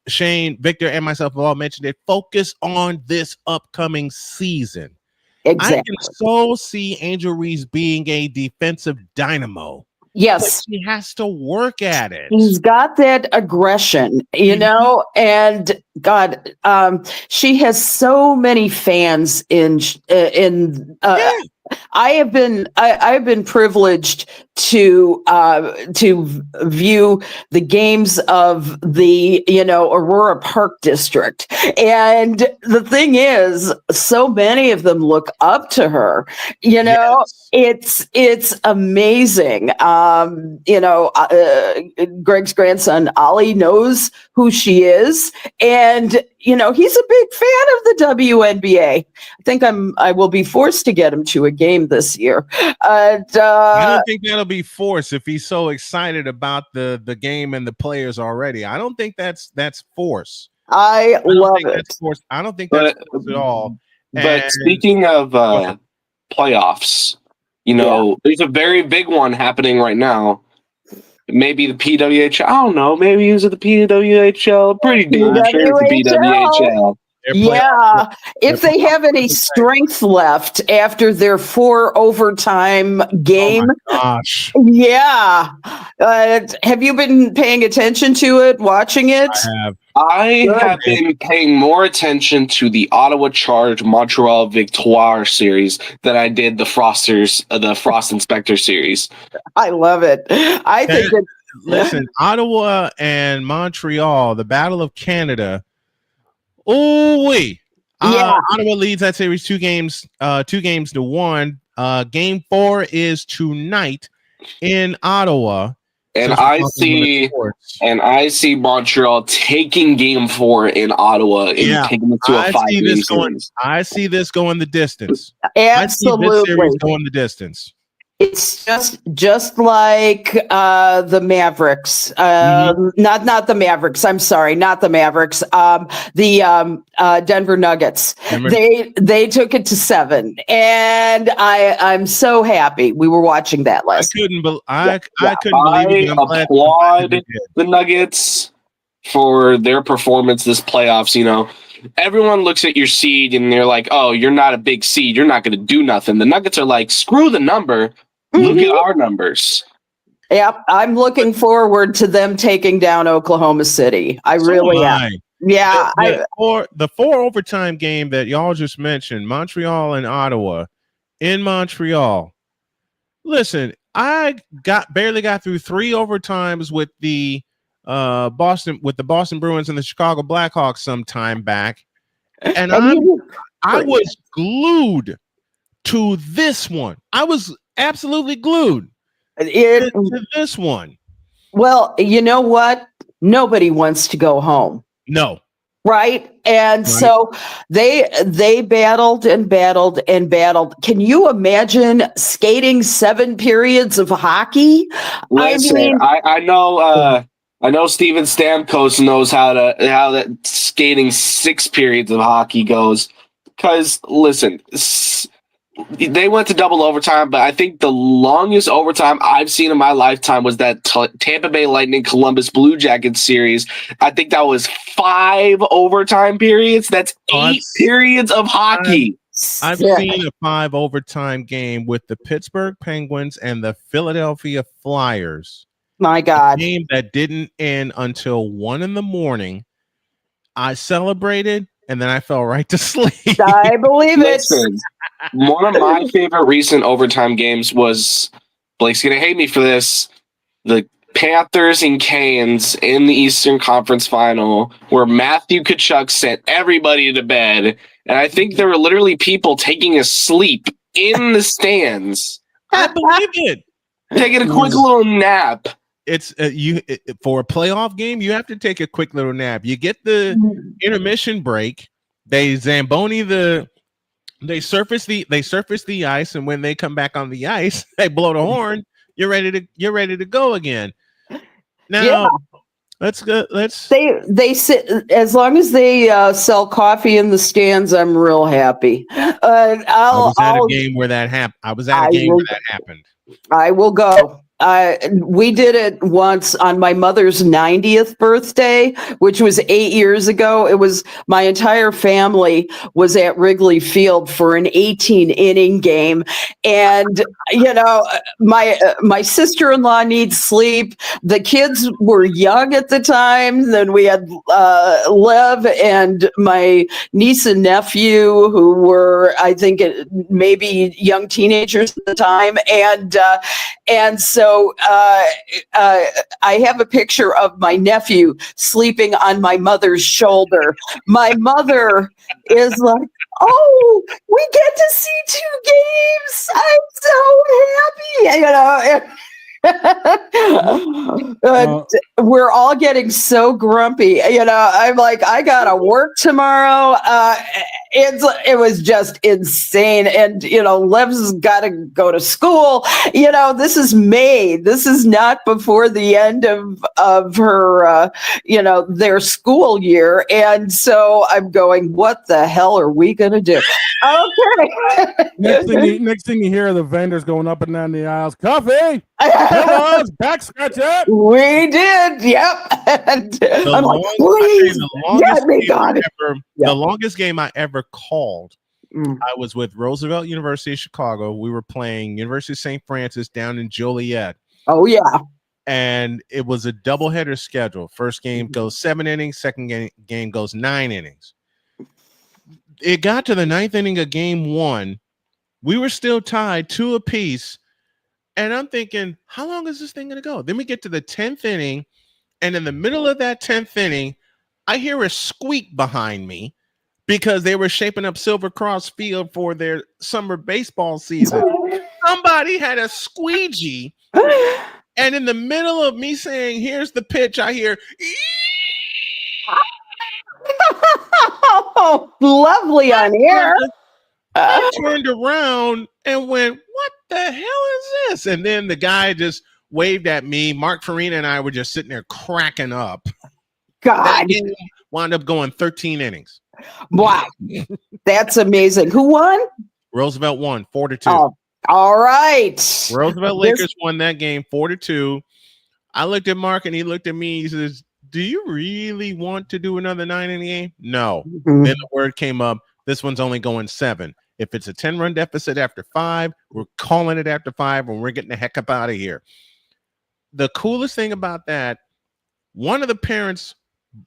Shane, Victor, and myself have all mentioned it. Focus on this upcoming season. Exactly. I can so see Angel Reese being a defensive dynamo. Yes. But she has to work at it. He's got that aggression, and God, she has so many fans I've been privileged to view the games of the Aurora Park District, and the thing is, so many of them look up to her. It's amazing. Greg's grandson Ollie knows who she is, and he's a big fan of the WNBA. I think I will be forced to get him to a game this year. I don't think that'll be forced if he's so excited about the game and the players already. I don't think that's force. I love it. I don't think that's force at all. But speaking of playoffs, there's a very big one happening right now. Maybe the PWHL. I don't know. Maybe is it the PWHL? Pretty damn sure it's the PWHL. Yeah, if they have any strength left after their 4 overtime game. Oh my gosh. Yeah. Have you been paying attention to it, watching it? I have been paying more attention to the Ottawa Charge Montreal Victoire series than I did the Frost Inspector series. I love it. I think that listen, Ottawa and Montreal, the Battle of Canada. Ottawa leads that series 2 games to 1. Game 4 is tonight in Ottawa. And I see Montreal taking game 4 in Ottawa and taking it to a 5-game series. I see this going the distance. Absolutely. I see this series going the distance. It's just like the Mavericks. Not the Mavericks. I'm sorry, not the Mavericks. The Denver Nuggets. They took it to 7, and I'm so happy we were watching that last. I couldn't believe it. I applaud the Nuggets for their performance this playoffs. Everyone looks at your seed and they're like, "Oh, you're not a big seed. You're not going to do nothing." The Nuggets are like, "Screw the number. Look at our numbers." Yep, I'm looking forward to them taking down Oklahoma City. I really am. Yeah, the 4 overtime game that y'all just mentioned, Montreal and Ottawa, in Montreal. Listen, I barely got through 3 overtimes with the Boston Bruins and the Chicago Blackhawks some time back, and I was glued to this one. I was absolutely glued to this one. Well, you know what? Nobody wants to go home. No. Right? And so they battled and battled and battled. Can you imagine skating 7 periods of hockey? Listen, I know Steven Stamkos knows how that skating 6 periods of hockey goes. Because listen, they went to double overtime, but I think the longest overtime I've seen in my lifetime was that Tampa Bay Lightning Columbus Blue Jackets series. I think that was 5 overtime periods. That's 8 periods of hockey. I've seen a 5 overtime game with the Pittsburgh Penguins and the Philadelphia Flyers. My God. A game that didn't end until 1 a.m. I celebrated and then I fell right to sleep. I believe it. One of my favorite recent overtime games was, Blake's going to hate me for this, the Panthers and Canes in the Eastern Conference Final, where Matthew Tkachuk sent everybody to bed, and I think there were literally people taking a sleep in the stands. I believe it. Taking a quick little nap. It's for a playoff game, you have to take a quick little nap. You get the intermission break. They Zamboni they surface the ice, and when they come back on the ice, they blow the horn. You're ready to go again. Now, let's go. They sit as long as they sell coffee in the stands. I'm real happy. I was at a game where that happened. I will go. We did it once on my mother's 90th birthday, which was 8 years ago. It was my entire family was at Wrigley Field for an 18-inning game. And, my sister-in-law needs sleep. The kids were young at the time. Then we had Lev and my niece and nephew, who were, I think, maybe young teenagers at the time. And so I have a picture of my nephew sleeping on my mother's shoulder. My mother is like, "Oh, we get to see 2 games. I'm so happy." We're all getting so grumpy. I'm like, I gotta work tomorrow. It was just insane. And Lev's got to go to school. This is May. This is not before the end of her their school year. And so I'm going, what the hell are we gonna do? Okay. Next thing you hear, the vendors going up and down the aisles. Coffee. Pillows, back scratch up. We did, yep. And I'm like, please, the longest game I ever called, I was with Roosevelt University of Chicago. We were playing University of St. Francis down in Joliet. Oh, yeah. And it was a doubleheader schedule. First game goes 7 innings, second game goes 9 innings. It got to the 9th inning of game 1. We were still tied 2 apiece. And I'm thinking, how long is this thing going to go? Then we get to the 10th inning. And in the middle of that 10th inning, I hear a squeak behind me because they were shaping up Silver Cross Field for their summer baseball season. Somebody had a squeegee. And in the middle of me saying, here's the pitch, I hear, oh, lovely on air. I turned around and went, what the hell is this? And then the guy just waved at me. Mark Farina and I were just sitting there cracking up. God. That game wound up going 13 innings. Wow. That's amazing. Who won? Roosevelt won 4-2. Oh, all right. Roosevelt Lakers won that game 4-2. I looked at Mark and he looked at me. He says, do you really want to do another 9-inning game? No. Then the word came up. This one's only going 7. If it's a 10-run deficit after 5, we're calling it after 5, and we're getting the heck up out of here. The coolest thing about that, one of the parents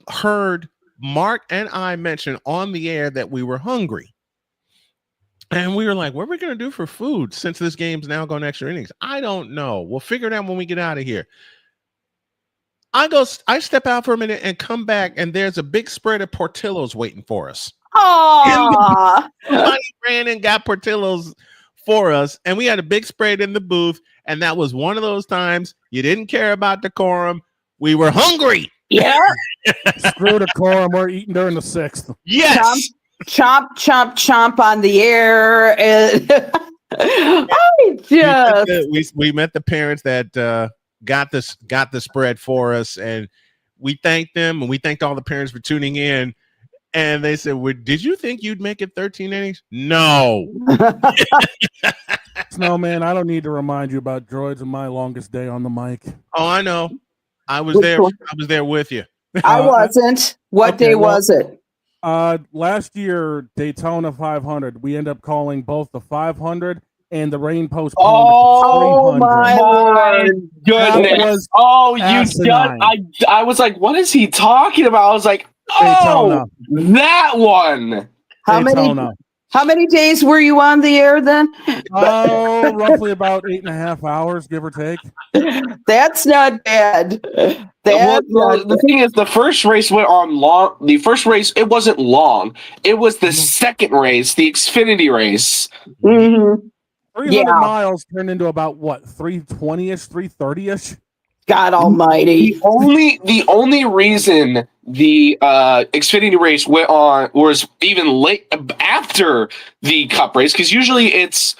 heard Mark and I mention on the air that we were hungry. And we were like, what are we going to do for food since this game's now going extra innings? I don't know. We'll figure it out when we get out of here. I step out for a minute and come back, and there's a big spread of Portillo's waiting for us. Oh, somebody ran and got Portillo's for us, and we had a big spread in the booth. And that was one of those times you didn't care about decorum. We were hungry. Yeah. Screw decorum. We're eating during the 6th. Yes. Chomp, chomp, chomp on the air. We met the parents that got the spread for us, and we thanked them, and we thanked all the parents for tuning in. And they said, well, did you think you'd make it 13 innings? No. Snowman, I don't need to remind you about droids and my longest day on the mic. Oh, I know. I was there. I was there with you. I wasn't. What day was it? Last year, Daytona 500. We end up calling both the 500 and the rain postponed. Oh my goodness! Oh, you asinine. I was like, what is he talking about? I was like, oh, Daytona. that one. How Daytona. How many days were you on the air then? Oh, roughly about 8.5 hours, give or take. That's not bad. The thing is, the first race went on long. The first race, it wasn't long. It was the second race, the Xfinity race. 300 miles turned into about what, 320-ish, 330-ish? God almighty. The only reason the Xfinity race went on was even late after the Cup race, because usually it's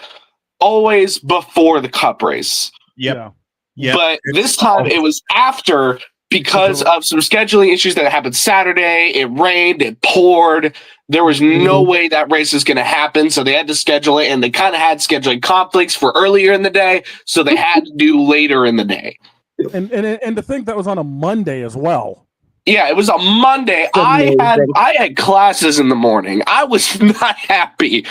always before the Cup race. Yep. But this time it was after, because of some scheduling issues that happened Saturday. It rained, it poured. There was no way that race is going to happen, so they had to schedule it, and they kind of had scheduling conflicts for earlier in the day, so they had to do later in the day. And to think that was on a Monday as well. Yeah, it was a Monday. I had classes in the morning. I was not happy.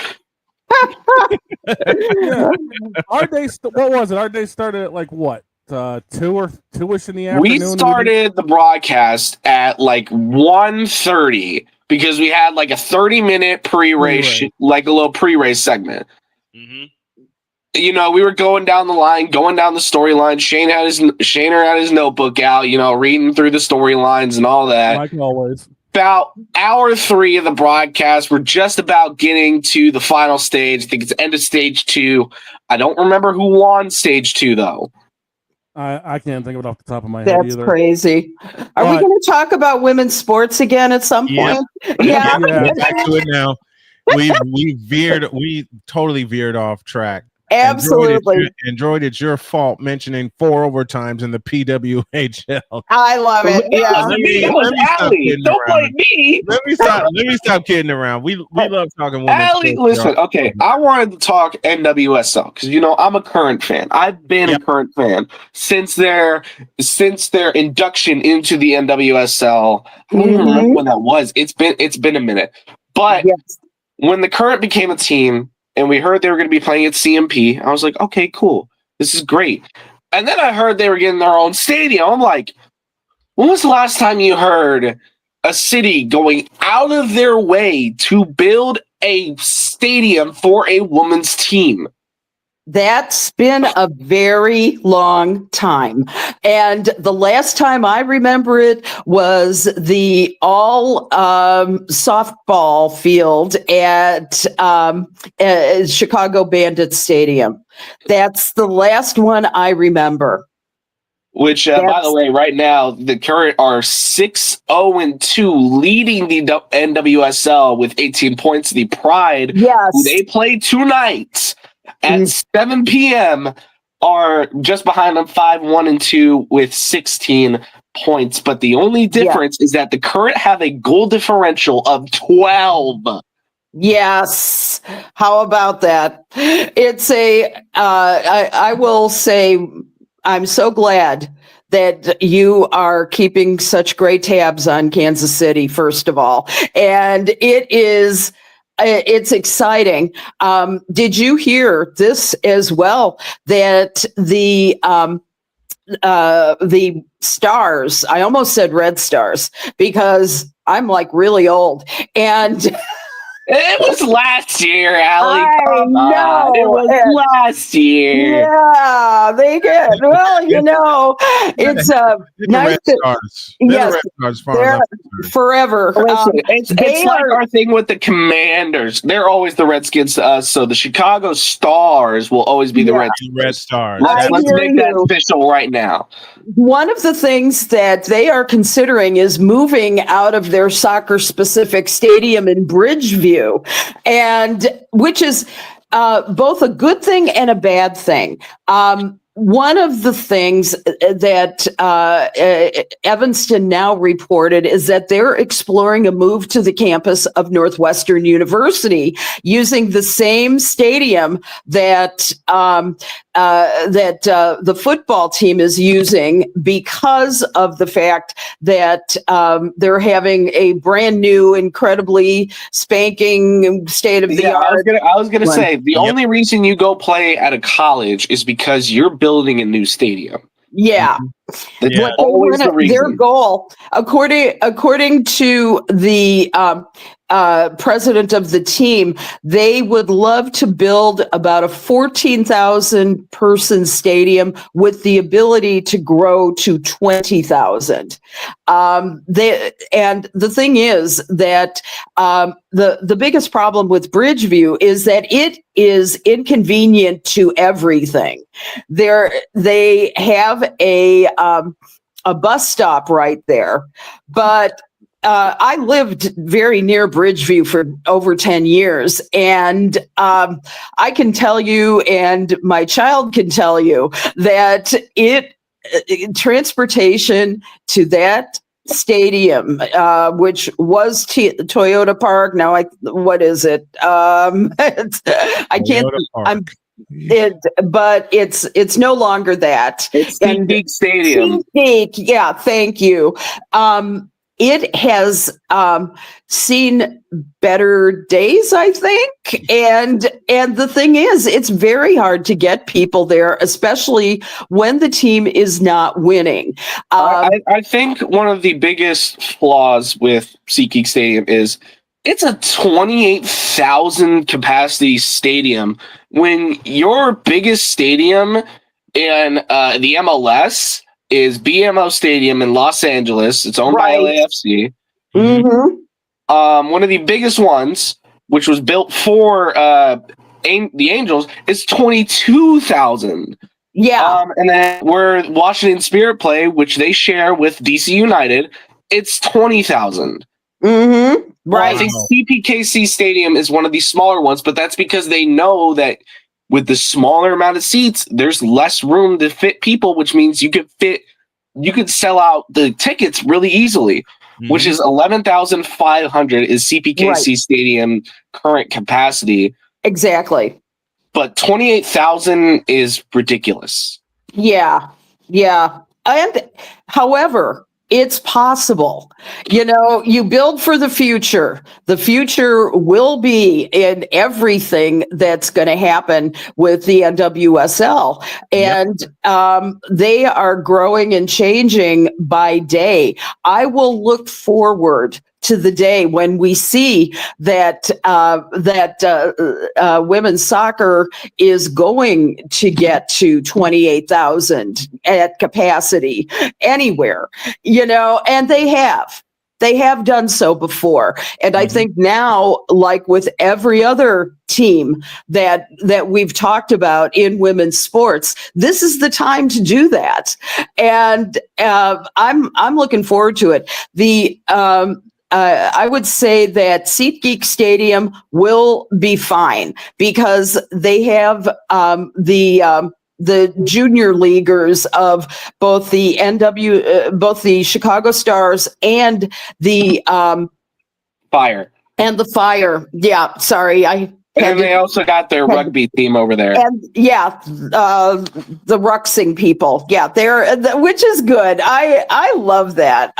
Yeah. Our day, what was it? Our day started at like what? 2-ish in the afternoon. We started the broadcast at like 1:30 because we had like a 30-minute pre-race, like a little pre-race segment. You know, we were going down the line, going down the storyline. Shaner had his notebook out, you know, reading through the storylines and all that. Like always. About hour 3 of the broadcast, we're just about getting to the final stage. I think it's end of stage 2. I don't remember who won stage 2 though. I can't think of it off the top of my head either. That's crazy. Are we going to talk about women's sports again at some point? Yeah. Get back to it now. We totally veered off track. Absolutely. Android, it's your fault mentioning 4 overtimes in the PWHL. I love it. Yeah. Don't blame me. Let me stop kidding around. We love talking women's Allie, sports, listen, y'all. okay. I wanted to talk NWSL because you know I'm a current fan. I've been a current fan since their induction into the NWSL. I don't even remember when that was. It's been a minute. But when the Current became a team, and we heard they were going to be playing at CMP, I was like, okay, cool. This is great. And then I heard they were getting their own stadium. I'm like, when was the last time you heard a city going out of their way to build a stadium for a women's team? That's been a very long time. And the last time I remember it was the all softball field at Chicago Bandit Stadium. That's the last one I remember. Which, by the way, right now, the Current are 6-0-2, leading the NWSL with 18 points. The Pride, who they play tonight at 7 p.m., are just behind them 5-1-2 with 16 points. But the only difference is that the Current have a goal differential of 12. Yes. How about that? It's I will say, I'm so glad that you are keeping such great tabs on Kansas City, first of all. And it's exciting. Did you hear this as well? That the Stars, I almost said Red Stars because I'm like really old, and it was last year, Allie. I know. It was last year. Yeah, they did. Well, you know, it's nice Stars forever. Listen, it's like our thing with the Commanders. They're always the Redskins to us, so the Chicago Stars will always be the Red Stars. Let's make that official right now. One of the things that they are considering is moving out of their soccer-specific stadium in Bridgeview, and which is both a good thing and a bad thing. One of the things that Evanston now reported is that they're exploring a move to the campus of Northwestern University using the same stadium that the football team is using because of the fact that they're having a brand new, incredibly spanking state-of-the-art. I was gonna say the only reason you go play at a college is because you're building a new stadium. Yeah. Yeah. What they Always the reason. their goal, according to the president of the team, they would love to build about a 14,000 person stadium with the ability to grow to 20,000. And the thing is that the biggest problem with Bridgeview is that it is inconvenient to everything. They have a bus stop right there, but I lived very near Bridgeview for over 10 years, and I can tell you, and my child can tell you, that transportation to that stadium, which was Toyota Park. Now, what is it? I can't. But it's no longer that. It's SeatGeek Stadium. SeatGeek, yeah, thank you. It has seen better days, I think, and the thing is, it's very hard to get people there, especially when the team is not winning. I think one of the biggest flaws with SeatGeek Stadium is it's a 28,000 capacity stadium. When your biggest stadium in the MLS is BMO Stadium in Los Angeles. It's owned by LAFC. Mm-hmm. One of the biggest ones, which was built for the Angels, is 22,000. Yeah. And then where Washington Spirit play, which they share with DC United, it's 20,000. Mm-hmm. Right. I think CPKC Stadium is one of the smaller ones, but that's because they know that with the smaller amount of seats, there's less room to fit people, which means you could sell out the tickets really easily, which is 11,500 is CPKC Stadium current capacity. Exactly. But 28,000 is ridiculous. Yeah. And however, it's possible. You build for the future. The future will be in everything that's going to happen with the NWSL. And they are growing and changing by day. I will look forward to the day when we see that women's soccer is going to get to 28,000 at capacity anywhere, and they have done so before. And I think now, like with every other team that we've talked about in women's sports, this is the time to do that. And I'm looking forward to it. I would say that SeatGeek Stadium will be fine because they have the junior leaguers of both the both the Chicago Stars and the Fire. And the Fire. Yeah, sorry, and they also got their rugby team over there. And the Ruxing people. Yeah, which is good. I love that.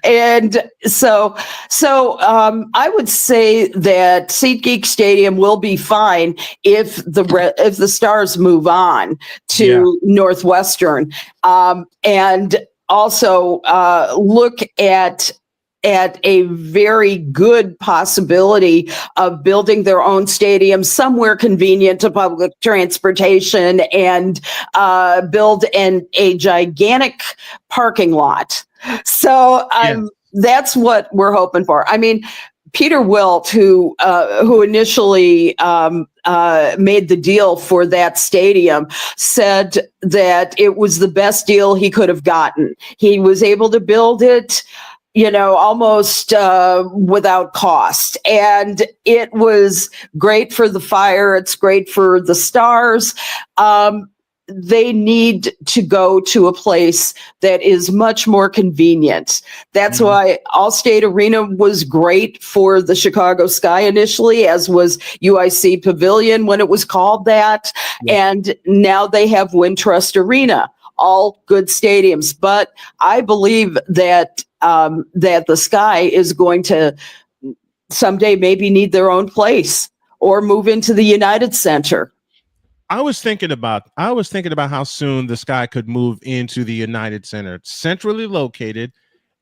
And so I would say that SeatGeek Stadium will be fine if the Stars move on to Northwestern, and also look at a very good possibility of building their own stadium somewhere convenient to public transportation and build a gigantic parking lot. So that's what we're hoping for. I mean, Peter Wilt, who initially made the deal for that stadium, said that it was the best deal he could have gotten. He was able to build it almost without cost. And it was great for the Fire. It's great for the Stars. They need to go to a place that is much more convenient. That's why Allstate Arena was great for the Chicago Sky initially, as was UIC Pavilion when it was called that. And now they have Wintrust Arena. All good stadiums, but I believe that the Sky is going to someday maybe need their own place or move into the United Center. I was thinking about how soon this guy could move into the United Center. It's centrally located,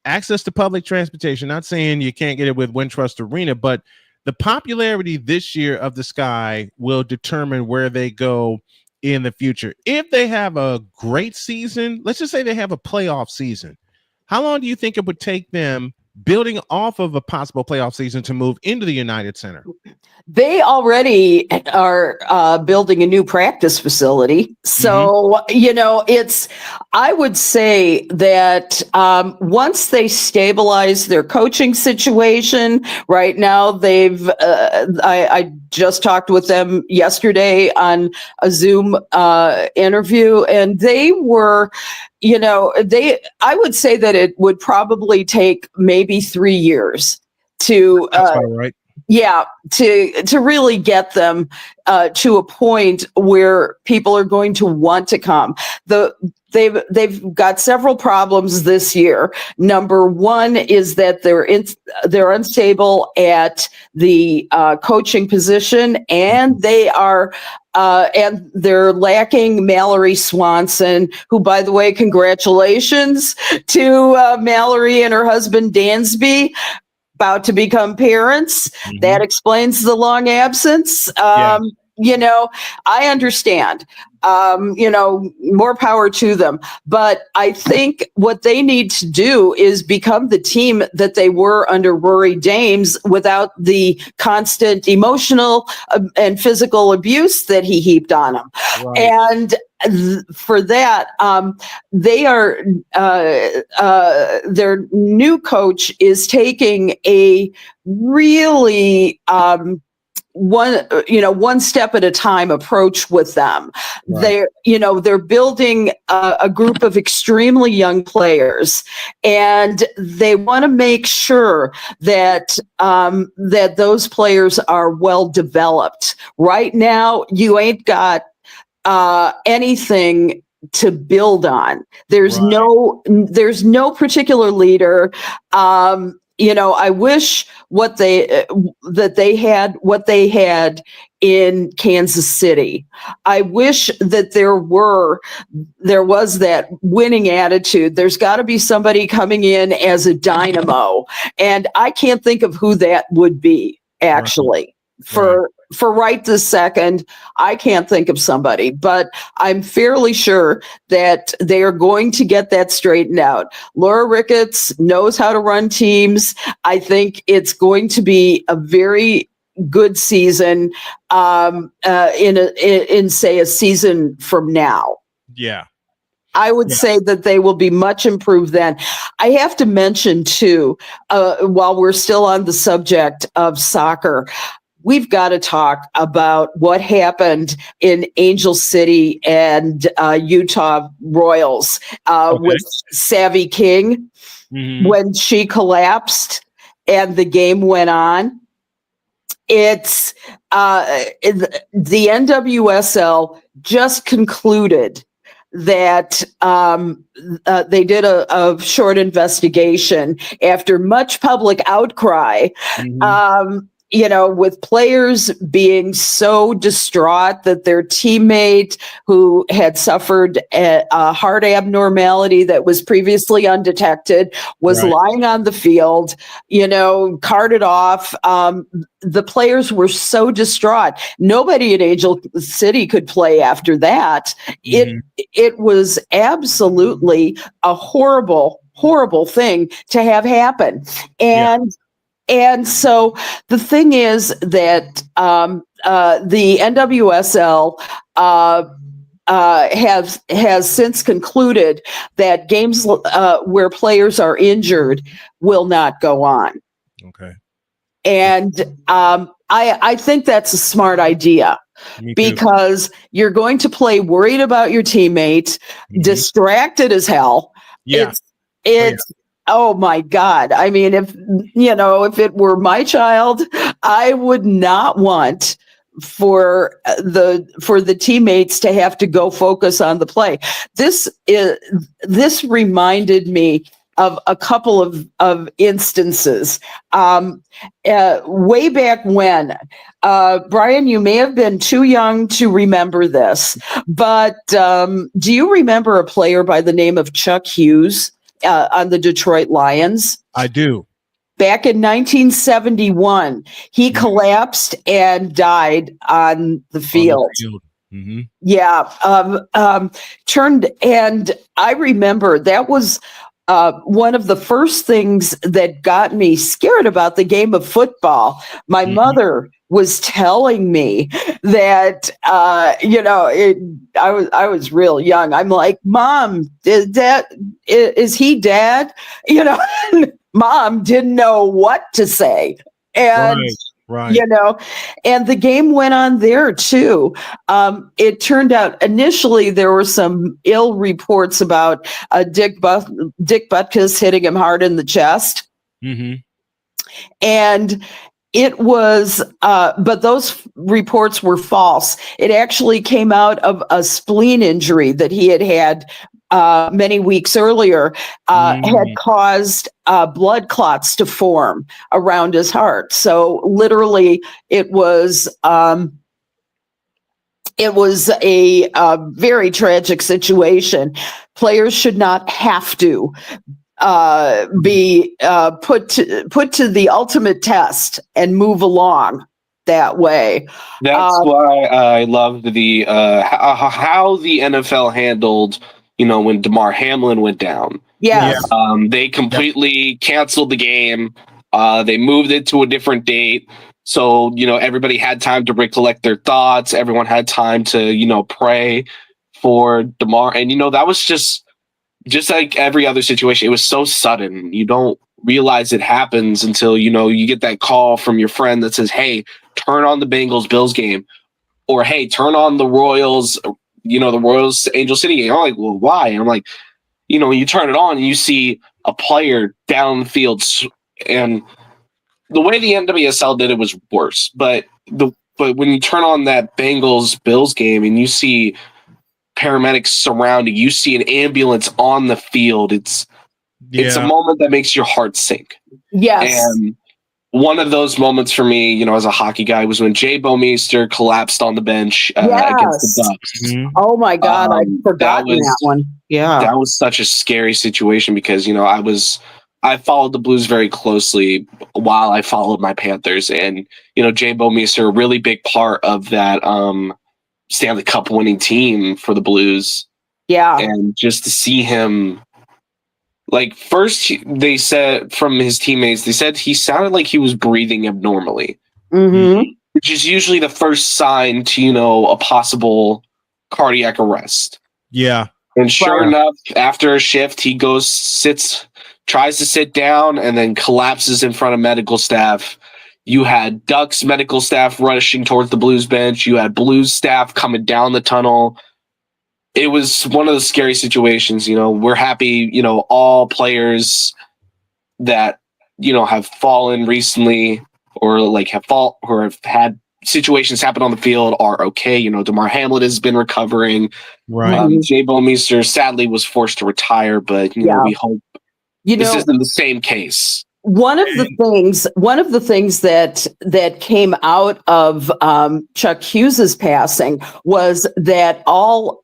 access to public transportation. Not saying you can't get it with Wintrust Arena, but the popularity this year of the Sky will determine where they go in the future. If they have a great season, let's just say they have a playoff season, how long do you think it would take them, building off of a possible playoff season, to move into the United Center? They already are building a new practice facility. So, I would say that once they stabilize their coaching situation, right now I just talked with them yesterday on a Zoom interview, and they were, I would say that it would probably take maybe 3 years to, That's about right. Yeah, to really get them to a point where people are going to want to come. They've got several problems this year. Number one is that they're unstable at the coaching position, and they're lacking Mallory Swanson, who, by the way, congratulations to Mallory and her husband Dansby, about to become parents. That explains the long absence. I understand. More power to them. But I think what they need to do is become the team that they were under Rory Dames, without the constant emotional and physical abuse that he heaped on them. Right. And for that, they are their new coach is taking a really one step at a time approach with them. Right. They're building a group of extremely young players, and they want to make sure that that those players are well developed. Right now, you ain't got anything to build on. There's no particular leader. I wish that they had what they had in Kansas City. I wish that there was that winning attitude. There's got to be somebody coming in as a dynamo, and I can't think of who that would be, actually. For right this second, I can't think of somebody, but I'm fairly sure that they are going to get that straightened out. Laura Ricketts knows how to run teams. I think it's going to be a very good season in say a season from now. Yeah. I would say that they will be much improved then. I have to mention too, while we're still on the subject of soccer, we've got to talk about what happened in Angel City and Utah Royals with Savvy King when she collapsed and the game went on. It's the NWSL just concluded that they did a short investigation after much public outcry. With players being so distraught that their teammate who had suffered a heart abnormality that was previously undetected was lying on the field, carted off. The players were so distraught. Nobody at Angel City could play after that. It was absolutely a horrible, horrible thing to have happen. And so the thing is that the NWSL has since concluded that games where players are injured will not go on. Okay. And I think that's a smart idea, because you're going to play worried about your teammates, distracted as hell. Yeah. Oh my God. I mean, if it were my child, I would not want for the teammates to have to go focus on the play. This reminded me of a couple of instances. Way back when, Brian, you may have been too young to remember this, but do you remember a player by the name of Chuck Hughes on the Detroit Lions? I do. Back in 1971, he collapsed and died on the field. Mm-hmm. Yeah. And I remember that was one of the first things that got me scared about the game of football. My mother was telling me that, I was real young. I'm like, Mom, is he dead? Mom didn't know what to say. And, right. And the game went on there too. It turned out initially there were some ill reports about Dick Butkus hitting him hard in the chest. Mm-hmm. And it was, but those reports were false. It actually came out of a spleen injury that he had many weeks earlier, had caused blood clots to form around his heart. So literally, it was a very tragic situation. Players should not have to be put to the ultimate test and move along that way. That's why I loved the how the NFL handled, when DeMar Hamlin went down. Yes. They completely canceled the game. They moved it to a different date. So, everybody had time to recollect their thoughts. Everyone had time to, pray for DeMar. And, that was just like every other situation. It was so sudden. You don't realize it happens until, you get that call from your friend that says, hey, turn on the Bengals-Bills game. Or, hey, turn on the Royals, the Royals-Angel City game. I'm like, well, why? And I'm like, you turn it on and you see a player down the field, and the way the NWSL did it was worse. But when you turn on that Bengals-Bills game and you see paramedics surrounding, you see an ambulance on the field, it's a moment that makes your heart sink. Yes. And one of those moments for me, as a hockey guy, was when Jay Bouwmeester collapsed on the bench against the Ducks. Mm-hmm. Oh my God, I'd forgotten that one. Yeah, that was such a scary situation because I followed the Blues very closely while I followed my Panthers, and Jay Bouwmeester, a really big part of that Stanley Cup winning team for the Blues. Yeah, and just to see him. Like, first, they said from his teammates, they said he sounded like he was breathing abnormally, which is usually the first sign to, a possible cardiac arrest. Yeah. And sure enough, after a shift, he tries to sit down, and then collapses in front of medical staff. You had Ducks medical staff rushing towards the Blues bench. You had Blues staff coming down the tunnel. It was one of those scary situations. We're happy, all players that, have fallen recently or have had situations happen on the field are okay. DeMar Hamlin has been recovering. Right. Jay Bouwmeester sadly was forced to retire, but we hope this isn't the same case. One of the things that came out of Chuck Hughes's passing was that all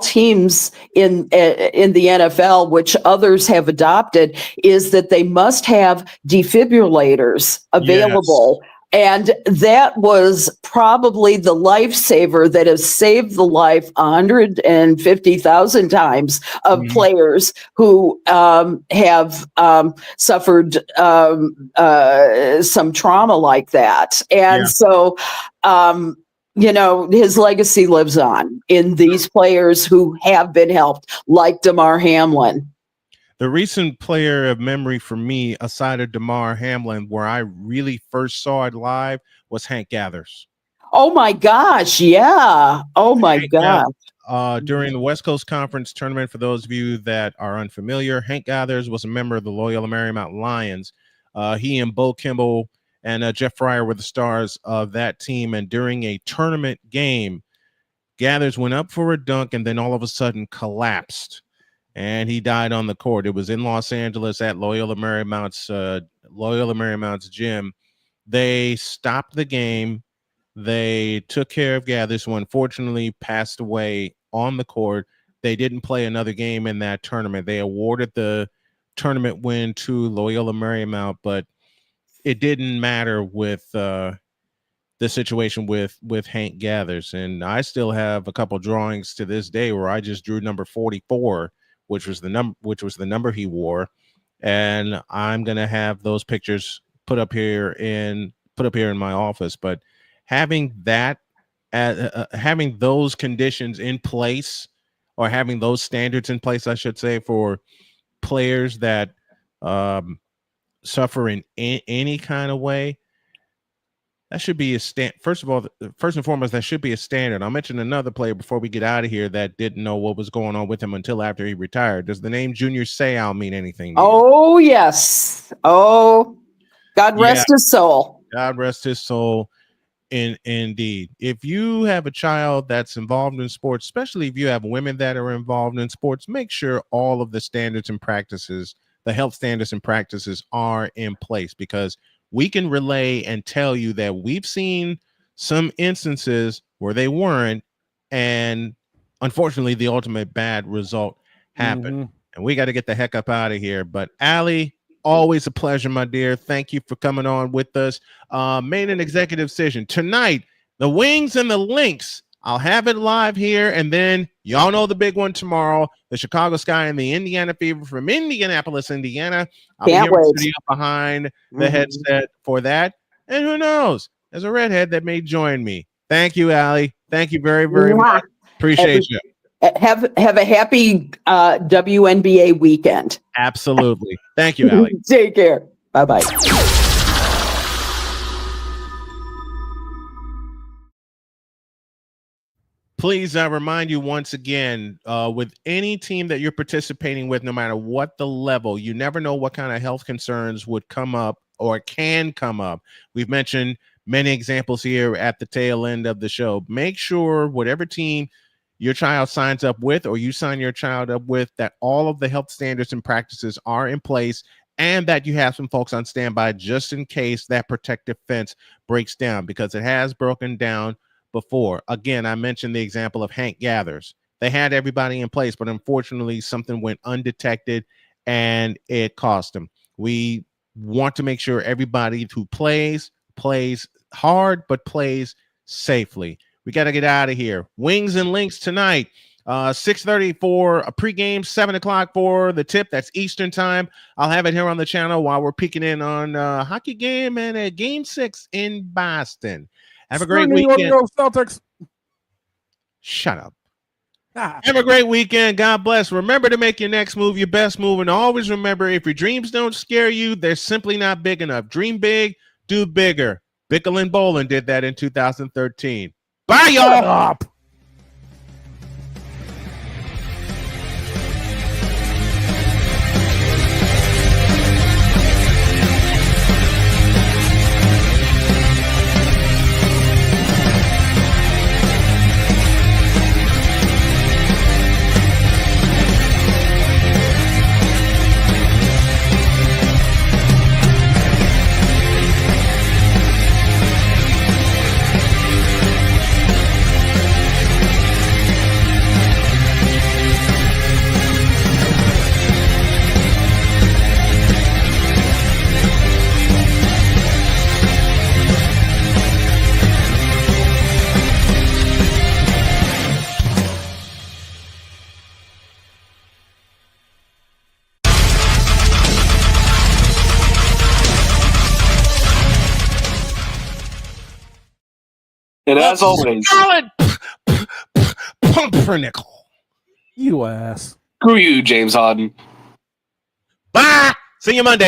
teams in the NFL, which others have adopted, is that they must have defibrillators available. Yes. And that was probably the lifesaver that has saved the life 150,000 times of players who have suffered some trauma like that. And so, his legacy lives on in these players who have been helped, like DeMar Hamlin. The recent player of memory for me, aside of DeMar Hamlin, where I really first saw it live, was Hank Gathers. Oh my gosh, yeah. Oh my gosh. During the West Coast Conference tournament, for those of you that are unfamiliar, Hank Gathers was a member of the Loyola Marymount Lions. He and Bo Kimball and Jeff Fryer were the stars of that team. And during a tournament game, Gathers went up for a dunk and then all of a sudden collapsed. and he died on the court. It was in Los Angeles at Loyola Marymount's gym. They stopped the game. They took care of Gathers, who unfortunately passed away on the court. They didn't play another game in that tournament. They awarded the tournament win to Loyola Marymount, but it didn't matter with the situation with Hank Gathers. And I still have a couple drawings to this day where I just drew number 44, which was the number he wore, and I'm gonna have those pictures put up here in my office. But having that, having those conditions in place, or having those standards in place, I should say, for players that suffer in any kind of way, that should be a first and foremost, that should be a standard. I'll mention another player before we get out of here that didn't know what was going on with him until after he retired. Does the name Junior Seau mean anything to you? Oh, yes. Oh, God rest his soul. God rest his soul. Indeed. If you have a child that's involved in sports, especially if you have women that are involved in sports, make sure all of the standards and practices, the health standards and practices, are in place, because we can relay and tell you that we've seen some instances where they weren't, and unfortunately the ultimate bad result happened. And we got to get the heck up out of here. But Allie, always a pleasure, my dear. Thank you for coming on with us. Made an executive decision tonight, the Wings and the Lynx. I'll have it live here, and then y'all know the big one tomorrow, the Chicago Sky and the Indiana Fever from Indianapolis, Indiana. I'll be here in the studio behind the headset for that. And who knows, there's a redhead that may join me. Thank you, Allie. Thank you very, very much. Appreciate you. Have a happy WNBA weekend. Absolutely. Thank you, Allie. Take care. Bye-bye. Please remind you once again, with any team that you're participating with, no matter what the level, you never know what kind of health concerns would come up or can come up. We've mentioned many examples here at the tail end of the show. Make sure whatever team your child signs up with, or you sign your child up with, that all of the health standards and practices are in place, and that you have some folks on standby just in case that protective fence breaks down, because it has broken down before. Again, I mentioned the example of Hank Gathers. They had everybody in place, but unfortunately something went undetected and it cost them. We want to make sure everybody who plays hard, but plays safely. We got to get out of here. Wings and Links tonight, 6:30 for a pregame, 7 o'clock for the tip. That's Eastern time. I'll have it here on the channel while we're peeking in on a hockey game and a game 6 in Boston. Have a great weekend. Celtics. Shut up. Have a great weekend. God bless. Remember to make your next move your best move. And always remember, if your dreams don't scare you, they're simply not big enough. Dream big, do bigger. Bickle and Bolin did that in 2013. Bye, y'all. And as always, pumpernickel. You ass. Screw you, James Harden. Bye. See you Monday.